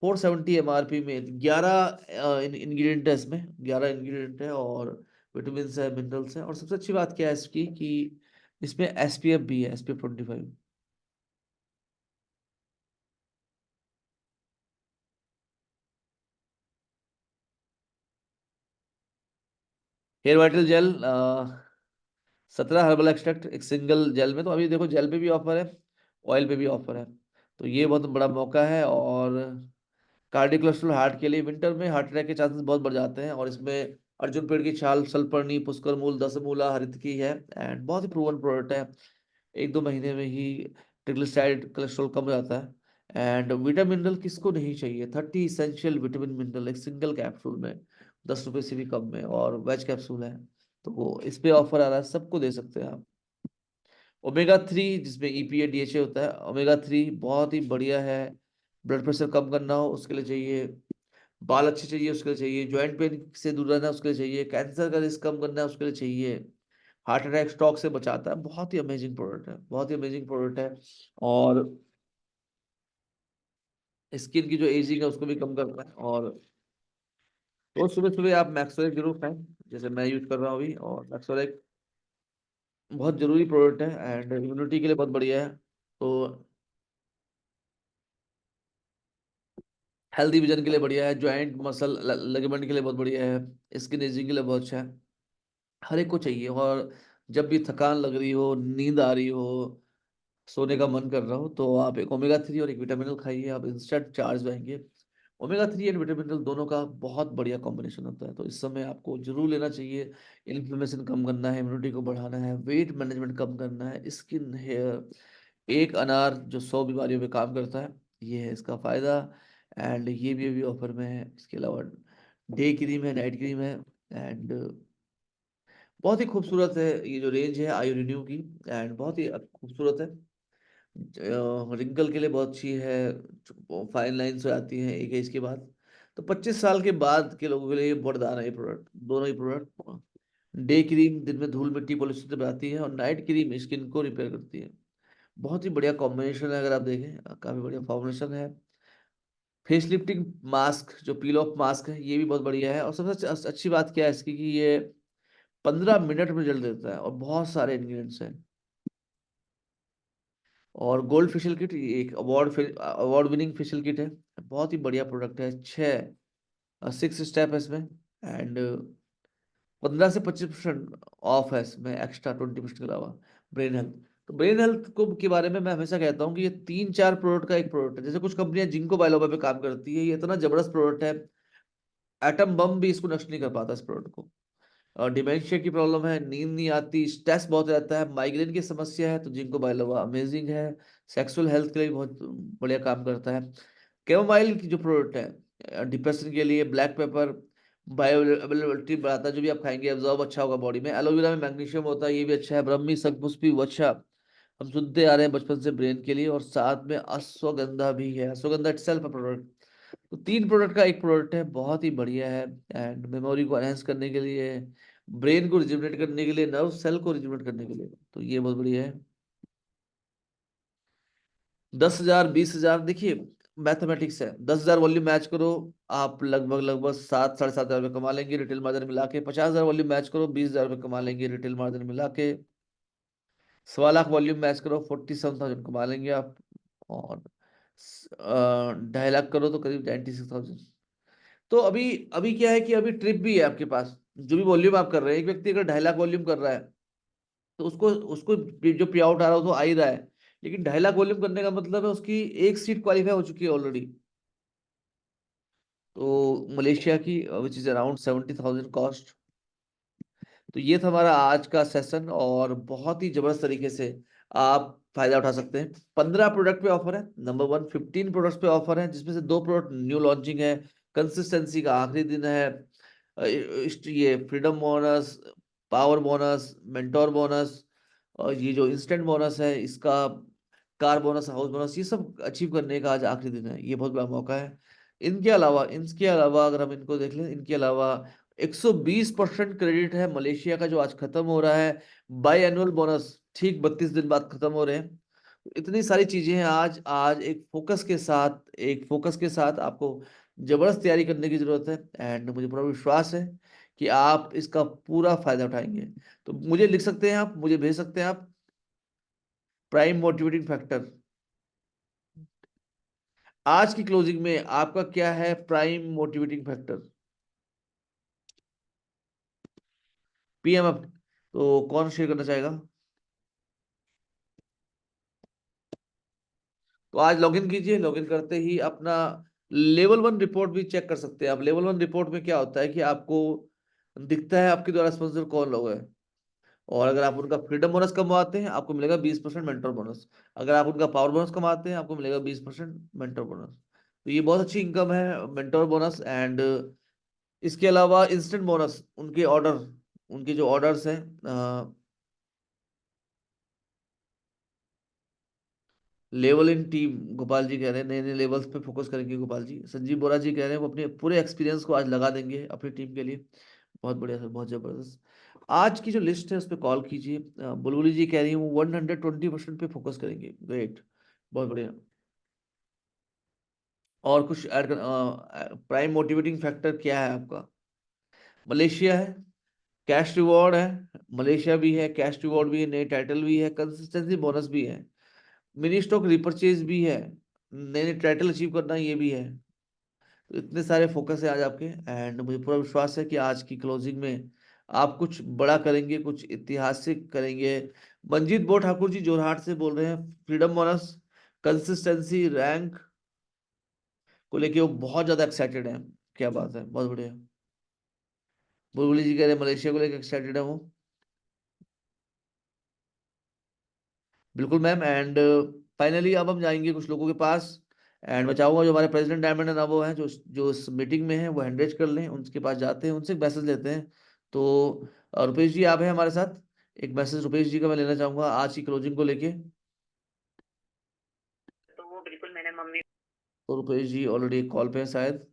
470 MRP में 11 इंग्रेडिएंट है इसमें, 11 इंग्रेडिएंट है। और विटामिन है, मिनरल्स है। और सबसे अच्छी बात क्या है इसकी, कि इसमें एसपीएफ भी है, SPF 25। Hair vital gel, 17 herbal extract एक सिंगल जेल में। तो अभी देखो जेल पे भी ऑफर है, ऑयल पे भी ऑफर है। तो ये बहुत बड़ा मौका है। और कार्डियो कोलेस्ट्रॉल, हार्ट के लिए विंटर में हार्ट अटैक के चांसेस बहुत बढ़ जाते हैं। और इसमें अर्जुन पेड़ की छाल, सल्फरनी, पुष्कर मूल, दशमूला, हरितकी है। एंड बहुत ही प्रूवन प्रोडक्ट है। 1-2 महीने में ही ट्रिग्लिसराइड कोलेस्ट्रॉल कम हो जाता है। एंड विटामिन मिनरल किसको नहीं चाहिए, 30 इसेंशियल विटामिन मिनरल एक सिंगल कैप्सूल में, 10 रुपए से भी कम में। और वेज कैप्सूल है, तो वो इस पे ऑफर आ रहा है, सबको दे सकते हैं आप। ओमेगा 3, जिसमें EPA DHA होता है, ओमेगा 3 बहुत ही बढ़िया है। ब्लड प्रेशर कम करना हो उसके लिए चाहिए, बाल अच्छे चाहिए उसके लिए चाहिए, ज्वाइंट पेन से दूर रहना है उसके लिए चाहिए, कैंसर का रिस्क कम करना है उसके लिए चाहिए, हार्ट अटैक स्ट्रोक से बचाता है। बहुत ही अमेजिंग प्रोडक्ट है, बहुत ही अमेजिंग प्रोडक्ट है। और स्किन की जो एजिंग है उसको भी कम करता है। और रोज सुबह सुबह आप मैक्सवेल जरूर खाएं, जैसे मैं यूज कर रहा हूँ अभी। और मैक्सवेल बहुत जरूरी प्रोडक्ट है एंड इम्यूनिटी के लिए बहुत बढ़िया है। तो हेल्दी विजन के लिए बढ़िया है, जॉइंट मसल लिगामेंट के लिए बहुत बढ़िया है, स्किन एजिंग के लिए बहुत अच्छा है। हर एक को चाहिए। और जब भी थकान लग रही हो, नींद आ रही हो, सोने का मन कर रहा हो, तो आप एक ओमेगा 3 और एक विटामिनल खाइए, आप इंस्टेंट चार्ज रहेंगे। ओमेगा 3 एंड विटामिनल दोनों का बहुत बढ़िया कॉम्बिनेशन होता है। तो इस समय आपको जरूर लेना चाहिए। इन्फ्लेमेशन कम करना है, इम्यूनिटी को बढ़ाना है, वेट मैनेजमेंट कम करना है, स्किन, हेयर, एक अनार जो 100 बीमारियों पे काम करता है, ये है इसका फायदा। एंड ये भी अभी ऑफर में है। इसके अलावा डे क्रीम है, नाइट क्रीम है। एंड बहुत ही खूबसूरत है ये जो रेंज है आयु रिन्यू की। एंड बहुत ही खूबसूरत है। रिंकल के लिए बहुत अच्छी है, फाइन लाइन्स हो जाती हैं एक एज के बाद। तो 25 साल के बाद के लोगों के लिए ये वरदान है ये प्रोडक्ट, दोनों ही प्रोडक्ट। डे क्रीम दिन में धूल मिट्टी पॉल्यूशन से बचाती है, और नाइट क्रीम स्किन को रिपेयर करती है। बहुत ही बढ़िया कॉम्बिनेशन है, अगर आप देखें काफी बढ़िया फॉर्मुलेशन है। फेस लिफ्टिंग मास्क जो पील ऑफ मास्क है ये भी बहुत बढ़िया है, और सबसे अच्छी बात क्या है इसकी कि ये 15 मिनट में जल देता है, और बहुत सारे इंग्रेडिएंट्स हैं। और गोल्ड फेशियल किट एक अवार्ड विनिंग फेशियल किट है, बहुत ही बढ़िया प्रोडक्ट है। 6 स्टेप है इसमें, एंड 15 से 25% ऑफ है इसमें, एक्स्ट्रा 20% के अलावा। ब्रेन हेल्थ, तो ब्रेन हेल्थ को के बारे में मैं हमेशा कहता हूँ कि ये 3-4 प्रोडक्ट का एक प्रोडक्ट है। जैसे कुछ कंपनियां जिंको बायोलोबा पे काम करती है, ये इतना जबरदस्त प्रोडक्ट है, एटम बम भी इसको नष्ट नहीं कर पाता इस प्रोडक्ट को। और डिमेंशिया की प्रॉब्लम है, नींद नहीं आती, स्ट्रेस बहुत रहता है, माइग्रेन की समस्या है, तो जिंको बायोलोबा अमेजिंग है। सेक्सुअल हेल्थ के लिए भी बहुत बढ़िया काम करता है। कैमोमाइल की जो प्रोडक्ट है डिप्रेशन के लिए, ब्लैक पेपर बायो अवेलेबिलिटी बढ़ाता है, जो भी आप खाएंगे एब्जॉर्ब अच्छा होगा बॉडी में। एलोवेरा में मैग्नीशियम होता है, ये भी अच्छा है। ब्रह्मी शंखपुष्पी वच्छा हम सुनते आ रहे हैं बचपन से ब्रेन के लिए, और साथ में अश्वगंधा भी है, अश्वगंधा इटसेल्फ प्रोडक्ट। तो 3 प्रोडक्ट का एक प्रोडक्ट है, बहुत ही बढ़िया है। एंड मेमोरी को एनहेंस करने के लिए, ब्रेन को रिजुवनेट करने के लिए, नर्व सेल को रिजुवनेट करने के लिए, तो ये बहुत बढ़िया है। 10,000 20,000, देखिए मैथमेटिक्स है। 10,000 वॉल्यूम मैच करो, आप लगभग लगभग 7 साढ़े 7 हजार रुपये कमा लेंगे रिटेल मार्जिन मिला के। 50,000 वॉल्यूम मैच करो, 20,000 रुपये कमा लेंगे रिटेल मार्जिन मिला के। 1.25 लाख वॉल्यूम मैच करो, 47,000 कमा लेंगे आप। और 2.5 लाख करो तो करीब 96,000। तो अभी अभी क्या है कि अभी ट्रिप भी है आपके पास। जो भी वॉल्यूम आप कर रहे हैं, एक व्यक्ति अगर 2.5 लाख वॉल्यूम कर रहा है, तो उसको उसको जो पे आउट आ रहा है वो तो आ ही रहा है, लेकिन 2.5 लाख वॉल्यूम करने का मतलब है उसकी एक सीट क्वालिफाई हो चुकी है ऑलरेडी। तो मलेशिया की विच इज अराउंड 70,000 कॉस्ट। तो ये था हमारा आज का सेशन, और बहुत ही जबरदस्त तरीके से आप फायदा उठा सकते हैं। 15 प्रोडक्ट पे ऑफर है, नंबर 1। 15 प्रोडक्ट्स पे ऑफर है, जिसमें से 2 प्रोडक्ट न्यू लॉन्चिंग है। कंसिस्टेंसी का आखिरी दिन है। ये freedom bonus, power bonus, mentor bonus, और ये जो इंस्टेंट बोनस है इसका, कार बोनस, हाउस बोनस, ये सब अचीव करने का आज आखिरी दिन है। ये बहुत बड़ा मौका है। इनके अलावा अगर हम इनको देख लें, इनके अलावा 120% क्रेडिट है मलेशिया का, जो आज खत्म हो रहा है। बाई एनुअल बोनस ठीक 32 दिन बाद खत्म हो रहे हैं। इतनी सारी चीजें हैं। आज आज एक फोकस के साथ आपको जबरदस्त तैयारी करने की जरूरत है, एंड मुझे पूरा विश्वास है कि आप इसका पूरा फायदा उठाएंगे। तो मुझे लिख सकते हैं आप, मुझे भेज सकते हैं आप। प्राइम मोटिवेटिंग फैक्टर, आज की क्लोजिंग में आपका क्या है prime motivating factor? PM up, तो कौन शेयर करना चाहेगा? तो आज लॉगिन कीजिए, लॉगिन करते ही अपना लेवल 1 रिपोर्ट भी चेक कर सकते हैं आप। लेवल 1 रिपोर्ट में क्या होता है कि आपको दिखता है आपके द्वारा स्पॉन्सर कौन लोग हैं, और अगर आप उनका फ्रीडम बोनस कमाते हैं आपको मिलेगा 20% मेंटर बोनस। अगर आप उनका पावर बोनस कमाते हैं आपको मिलेगा 20% मेंटर बोनस। तो ये बहुत अच्छी इनकम है मेंटर बोनस। एंड इसके अलावा इंस्टेंट बोनस, उनके जो ऑर्डर्स हैं, level in team, Gopal ji कह रहे हैं नए नए लेवल्स पे फोकस करेंगे गोपाल जी। संजीव बोरा जी कह रहे हैं वो अपने पूरे एक्सपीरियंस को आज लगा देंगे अपनी टीम के लिए। बहुत बढ़िया सर, बहुत जबरदस्त। आज की जो लिस्ट है उस पर कॉल कीजिए। बुलबुली जी कह रही है वो 120% पे फोकस करेंगे, ग्रेट, बहुत बढ़िया। और कुछ ऐड कर, प्राइम मोटिवेटिंग फैक्टर क्या है आपका? मलेशिया है, कैश रिवॉर्ड है, मलेशिया भी है, कैश रिवॉर्ड भी है, नए टाइटल भी है, कंसिस्टेंसी बोनस भी है, मिनी स्टॉक रिपर्चेज भी है, नए नए टाइटल अचीव करना ये भी है। तो इतने सारे फोकस है आज आपके, एंड मुझे पूरा विश्वास है कि आज की क्लोजिंग में आप कुछ बड़ा करेंगे, कुछ ऐतिहासिक करेंगे। मंजीत बो ठाकुर जी जोरहाट से बोल रहे हैं, फ्रीडम बोनस, कंसिस्टेंसी, रैंक को लेके वो बहुत ज्यादा एक्साइटेड है। क्या बात है, बहुत बढ़िया। बुलबुली जी कह रहे हैं मलेशिया को लेकर एक्साइटेड है वो। बिल्कुल मैम। एंड फाइनली अब हम जाएंगे कुछ लोगों के पास, एंड मैं चाहूंगा जो हमारे प्रेसिडेंट डायमंड एंड वो हैं, जो जो इस मीटिंग में हैं, वो हैंड रेज कर लें, उनके पास जाते हैं, उनसे एक मैसेज लेते हैं। तो रुपेश जी आप हैं हमारे साथ? एक मैसेज रुपेश जी का मैं लेना चाहूंगा आज की क्लोजिंग को लेके। तो वो बिल्कुल मैंने मम्मी। तो रुपेश जी ऑलरेडी एक कॉल पे है शायद।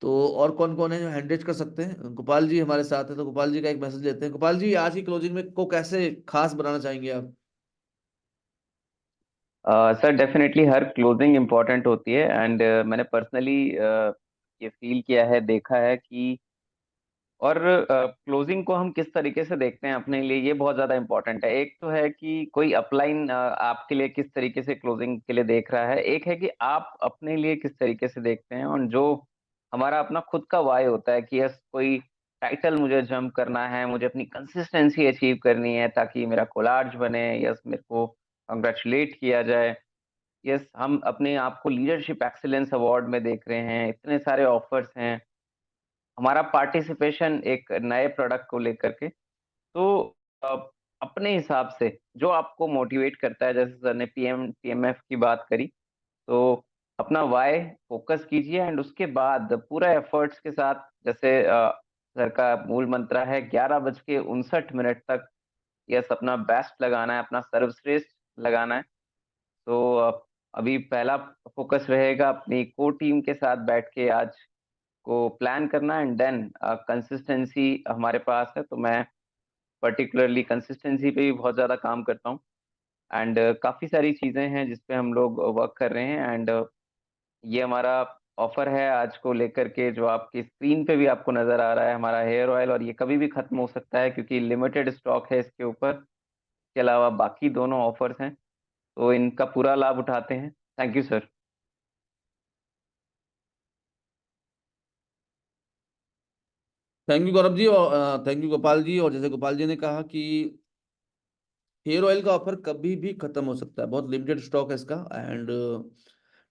तो और कौन कौन है जो हैंड रेज कर सकते हैं? गोपाल जी हमारे साथ है, तो गोपाल जी का एक मैसेज लेते हैं। गोपाल जी आज की क्लोजिंग में को कैसे खास बनाना चाहेंगे आप? सर डेफिनेटली हर क्लोजिंग इम्पोर्टेंट होती है, एंड मैंने पर्सनली ये फील किया है, देखा है कि और क्लोजिंग को हम किस तरीके से देखते हैं अपने लिए, ये बहुत ज्यादा इंपॉर्टेंट है। एक तो है कि कोई अपलाइन आपके लिए किस तरीके से क्लोजिंग के लिए देख रहा है, एक है कि आप अपने लिए किस तरीके से देखते हैं, और जो हमारा अपना खुद का वाई होता है कि यस कोई टाइटल मुझे जंप करना है, मुझे अपनी कंसिस्टेंसी अचीव करनी है ताकि मेरा कोलार्ज बने, यस मेरे को कंग्रेचुलेट किया जाए, यस हम अपने आप को लीडरशिप एक्सीलेंस अवार्ड में देख रहे हैं, इतने सारे ऑफर्स हैं, हमारा पार्टिसिपेशन एक नए प्रोडक्ट को लेकर के। तो अ, अपने हिसाब से जो आपको मोटिवेट करता है, जैसे सर ने पीएमएफ की बात करी, तो अपना वाई फोकस कीजिए, एंड उसके बाद पूरा एफर्ट्स के साथ, जैसे सर का मूल मंत्र है 11:59 तक, यस अपना बेस्ट लगाना है, अपना सर्वश्रेष्ठ लगाना है। तो अभी पहला फोकस रहेगा अपनी को टीम के साथ बैठ के आज को प्लान करना, एंड देन कंसिस्टेंसी हमारे पास है, तो मैं पर्टिकुलरली कंसिस्टेंसी पे भी बहुत ज़्यादा काम करता हूँ। एंड काफ़ी सारी चीज़ें हैं जिस पे हम लोग वर्क कर रहे हैं, एंड ये हमारा ऑफर है आज को लेकर के, जो आपकी स्क्रीन पे भी आपको नज़र आ रहा है, हमारा हेयर ऑयल, और ये कभी भी ख़त्म हो सकता है क्योंकि लिमिटेड स्टॉक है इसके ऊपर। इसके अलावा बाकी दोनों ऑफर्स हैं, तो इनका पूरा लाभ उठाते हैं। Thank you sir. Thank you Gaurav ji, और थैंक यू गोपाल जी। और जैसे गोपाल जी ने कहा कि हेयर ऑयल का ऑफर कभी भी खत्म हो सकता है, बहुत लिमिटेड स्टॉक है इसका। एंड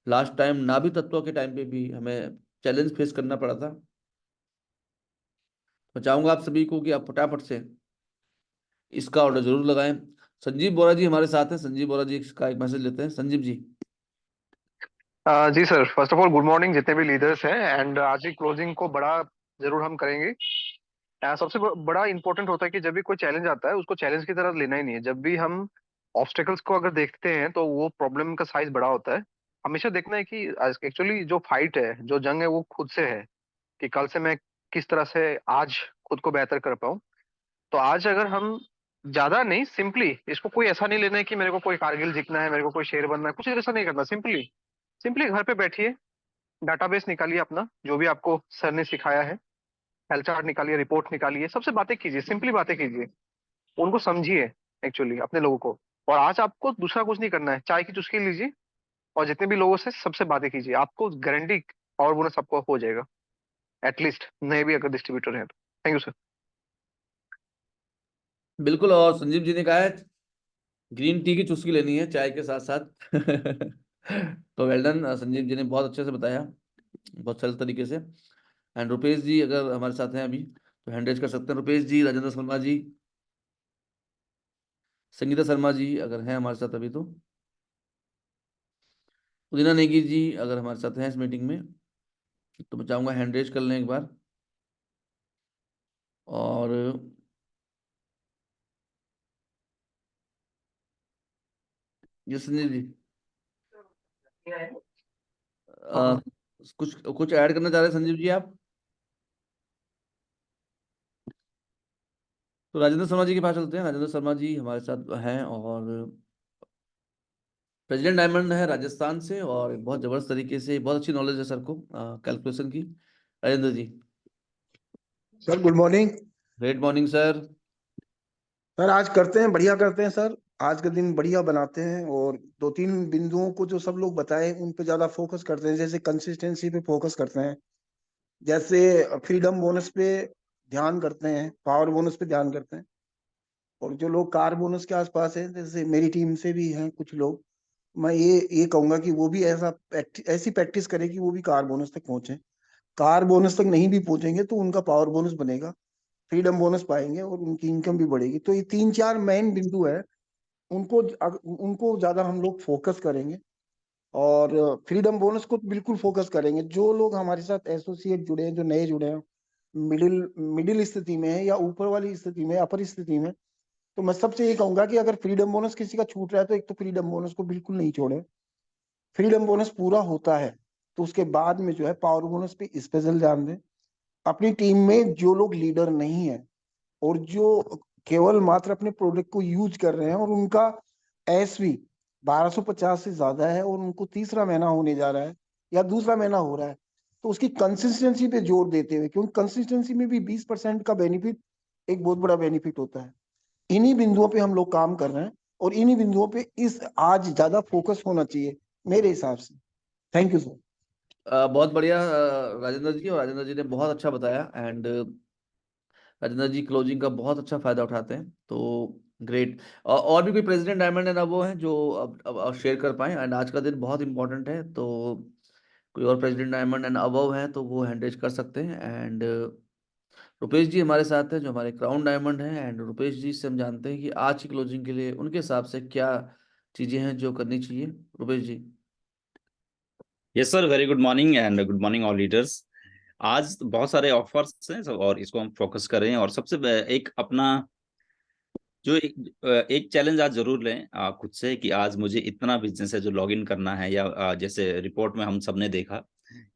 लास्ट टाइम नाभि तत्व के टाइम पे भी हमें चैलेंज फेस करना पड़ा था। मैं चाहूंगा आप सभी को कि आप फटाफट से इसका ऑर्डर जरूर लगाएं। संजीव बोरा जी हमारे साथ हैं, संजीव बोरा जी का एक मैसेज लेते हैं। संजीव जी। जी sir, first of all good morning जितने भी लीडर्स हैं। एंड आज की क्लोजिंग को बड़ा जरूर हम करेंगे। सबसे बड़ा इंपॉर्टेंट होता है कि जब भी कोई चैलेंज आता है उसको चैलेंज की तरह लेना ही नहीं है। जब भी हम ऑब्स्टेकल्स को अगर देखते हैं तो वो प्रॉब्लम का साइज बड़ा होता है। हमेशा देखना है कि एक्चुअली जो फाइट है, जो जंग है, वो खुद से है कि कल से मैं किस तरह से आज खुद को बेहतर कर पाऊँ। तो आज अगर हम ज्यादा नहीं, सिंपली इसको कोई ऐसा नहीं लेना है कि मेरे को कोई कारगिल जीतना है, मेरे को कोई शेर बनना है, कुछ ऐसा नहीं करना। सिंपली सिंपली घर पे बैठिए, डाटाबेस निकालिए अपना, जो भी आपको सर ने सिखाया है, हेल्थ चार्ट निकालिए, रिपोर्ट निकालिए, सबसे बातें कीजिए, सिंपली बातें कीजिए, उनको समझिए एक्चुअली अपने लोगों को। और आज आपको दूसरा कुछ नहीं करना है, चाय की चुस्की लीजिए और जितने भी लोगों से सबसे बातें कीजिए, आपको गारंटी और बोनस आपको हो जाएगा, एटलीस्ट नए भी अगर डिस्ट्रीब्यूटर हैं तो। Thank you sir. बिल्कुल, और संजीव जी ने कहा है ग्रीन टी की चुस्की लेनी है चाय के साथ साथ। तो वेल डन संजीव जी ने बहुत अच्छे से बताया, बहुत सरल तरीके से। एंड रुपेश जी अगर हमारे साथ हैं अभी तो हैंड रेज कर सकते हैं। रुपेश जी, राजेंद्र शर्मा जी, संगीता शर्मा जी अगर हैं हमारे साथ अभी तो, उदिना नेगी जी अगर हमारे साथ हैं इस मीटिंग में, तो मैं चाहूंगा हैंड रेज कर लें एक बार। और ये संजीव जी हाँ अ, हाँ। कुछ कुछ ऐड करना चाह रहे हैं संजीव जी आप? तो राजेंद्र शर्मा जी के पास चलते हैं। राजेंद्र शर्मा जी हमारे साथ हैं, और प्रेसिडेंट डायमंड है राजस्थान से, और बहुत जबरदस्त तरीके से, बहुत अच्छी नॉलेज है सर को कैलकुलेशन की। Rajendra ji. Sir good morning. Great morning sir. Sir आज करते हैं, बढ़िया करते हैं सर। आज का दिन बढ़िया बनाते हैं और दो तीन बिंदुओं को जो सब लोग बताए उन पे ज्यादा फोकस करते हैं। जैसे कंसिस्टेंसी पे फोकस करते हैं, जैसे फ्रीडम बोनस पे ध्यान करते हैं, पावर बोनस पे ध्यान करते हैं। और जो लोग कार बोनस के आसपास हैं, जैसे मेरी टीम से भी हैं कुछ लोग, मैं ये कहूंगा कि वो भी ऐसी प्रैक्टिस करें कि वो भी कार बोनस तक पहुंचे। कार बोनस तक नहीं भी पहुंचेंगे तो उनका पावर बोनस बनेगा, फ्रीडम बोनस पाएंगे और उनकी इनकम भी बढ़ेगी। तो ये तीन चार मेन बिंदु है, उनको उनको ज्यादा हम लोग फोकस करेंगे। और फ्रीडम बोनस को बिल्कुल फोकस करेंगे। जो लोग हमारे साथ एसोसिएट जुड़े हैं, जो नए जुड़े हैं, मिडिल मिडिल स्थिति में है या ऊपर वाली स्थिति में, अपर स्थिति में, तो मैं सबसे ये कहूंगा कि अगर फ्रीडम बोनस किसी का छूट रहा है तो एक तो फ्रीडम बोनस को बिल्कुल नहीं छोड़े। फ्रीडम बोनस पूरा होता है तो उसके बाद में जो है पावर बोनस पे स्पेशल ध्यान दें। अपनी टीम में जो लोग लीडर नहीं है और जो केवल मात्र अपने प्रोडक्ट को यूज कर रहे हैं और उनका एसवी 1250 से ज्यादा है और उनको तीसरा महीना होने जा रहा है या दूसरा महीना हो रहा है, तो उसकी कंसिस्टेंसी पे जोर देते हुए, क्योंकि कंसिस्टेंसी में भी 20% का बेनिफिट एक बहुत बड़ा बेनिफिट होता है। इन्हीं बिंदुओं पे हम लोग काम कर रहे हैं और इन्हीं बिंदुओं पे इस आज ज्यादा फोकस होना चाहिए मेरे हिसाब से। Thank you sir. बहुत बढ़िया राजेंद्र जी, और राजेंद्र जी ने बहुत अच्छा बताया। एंड राजेंद्र जी क्लोजिंग का बहुत अच्छा फायदा उठाते हैं, तो ग्रेट। और भी कोई प्रेसिडेंट डायमंड एंड अबव हैं जो अब शेयर कर पाए? एंड आज का दिन बहुत इंपॉर्टेंट है, तो कोई और प्रेसिडेंट डायमंड एंड अबव है तो वो हैंड रेज कर सकते हैं। एंड रुपेश जी हमारे साथ है जो हमारे क्राउन डायमंड हैं। एंड रुपेश जी से हम जानते हैं कि आज की क्लोजिंग के लिए उनके हिसाब से क्या चीजें हैं जो करनी चाहिए। Rupesh ji. Yes sir, very good morning and good morning all leaders. आज बहुत सारे ऑफर्स हैं और इसको हम फोकस करें। और सबसे एक अपना जो एक चैलेंज आज जरूर लें खुद से कि आज मुझे इतना बिजनेस है जो लॉग इन करना है। या जैसे रिपोर्ट में हम सबने देखा,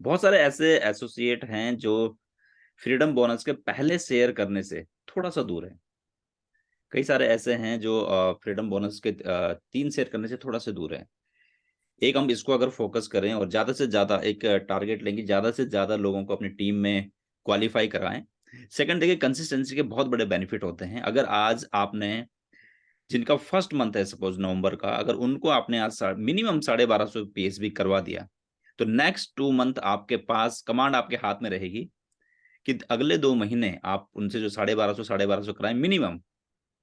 बहुत सारे ऐसे एसोसिएट हैं जो फ्रीडम बोनस के पहले शेयर करने से थोड़ा सा दूर है। कई सारे ऐसे हैं जो फ्रीडम बोनस के 3 शेयर करने से थोड़ा सा दूर है। एक हम इसको अगर फोकस करें और ज्यादा से ज्यादा एक टारगेट लेंगे, ज्यादा से ज्यादा लोगों को अपनी टीम में क्वालिफाई कराएं। सेकंड, देखिए कंसिस्टेंसी के बहुत बड़े बेनिफिट होते हैं। अगर आज आपने, जिनका फर्स्ट मंथ है सपोज नवंबर का, अगर उनको आपने आज मिनिमम 1250 पीएसबी करवा दिया, तो नेक्स्ट 2 मंथ आपके पास कमांड आपके हाथ में रहेगी कि अगले 2 महीने आप उनसे जो 1250 कराएं मिनिमम,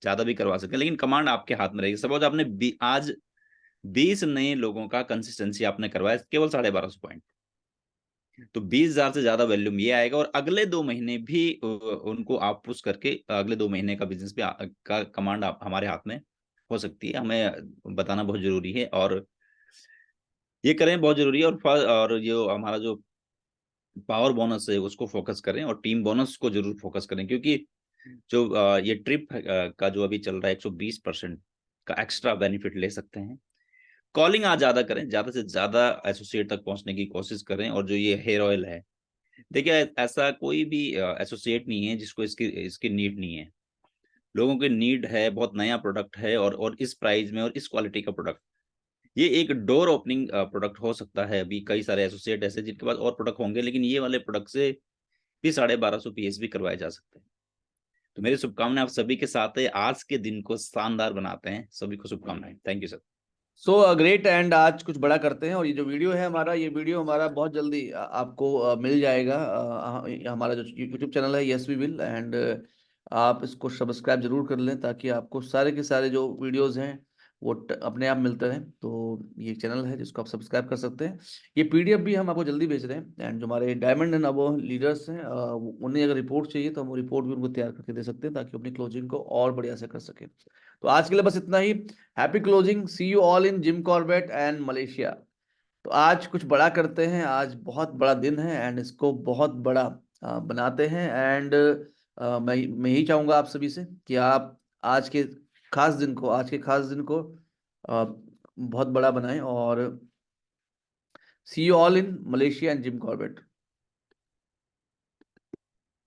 ज्यादा भी करवा सकते हैं, लेकिन कमांड आपके हाथ में रहेगी। सपोज आपने आज 20 नए लोगों का कंसिस्टेंसी आपने करवाया केवल 1250 पॉइंट, तो 20,000 से ज्यादा वॉल्यूम ये आएगा। और अगले 2 महीने भी उनको आप पुश करके अगले 2 महीने का बिजनेस भी का कमांड आप हमारे हाथ में हो सकती है। हमें बताना बहुत जरूरी है और ये करें बहुत जरूरी है। और जो हमारा जो पावर बोनस है उसको फोकस करें और टीम बोनस को जरूर फोकस करें, क्योंकि जो ये ट्रिप का जो अभी चल रहा है 120% का एक्स्ट्रा बेनिफिट ले सकते हैं। कॉलिंग आज ज्यादा करें, ज्यादा से ज्यादा एसोसिएट तक पहुंचने की कोशिश करें। और जो ये हेयर ऑयल है, देखिए ऐसा कोई भी एसोसिएट नहीं है जिसको इसकी इसकी नीड नहीं है। लोगों की नीड है, बहुत नया प्रोडक्ट है और इस प्राइस में और इस क्वालिटी का प्रोडक्ट, ये एक डोर ओपनिंग प्रोडक्ट हो सकता है। अभी कई सारे एसोसिएट ऐसे जिनके पास और प्रोडक्ट होंगे, लेकिन ये वाले प्रोडक्ट से भी 1250 पीएस भी करवाए जा सकते हैं। तो मेरी शुभकामनाएं आप सभी के साथ है। आज के दिन को शानदार बनाते हैं। सभी को शुभकामनाएं। Thank you sir. So great. And आज कुछ बड़ा करते हैं, और ये जो वीडियो है हमारा, ये वीडियो हमारा बहुत जल्दी आपको मिल जाएगा। हमारा जो यूट्यूब चैनल है यस वी विल, एंड आप इसको सब्सक्राइब जरूर कर लें ताकि आपको सारे के सारे जो वीडियोस हैं वो अपने आप मिलते रहें। तो ये चैनल है जिसको आप सब्सक्राइब कर सकते हैं। ये पीडीएफ भी हम आपको जल्दी भेज रहे हैं। एंड जो हमारे डायमंड एंड अबव लीडर्स हैं, उन्हें अगर रिपोर्ट चाहिए तो हम वो रिपोर्ट भी उनको तैयार करके दे सकते हैं ताकि अपनी क्लोजिंग को और बढ़िया से कर सकें। तो आज के लिए बस इतना ही। Happy closing, see you all in Jim Corbett and Malaysia. तो आज कुछ बड़ा करते हैं, आज बहुत बड़ा दिन है एंड इसको बहुत बड़ा बनाते हैं। एंड मैं यही चाहूंगा आप सभी से कि आप आज के खास दिन को बहुत बड़ा बनाएं। और see you all in Malaysia and Jim Corbett.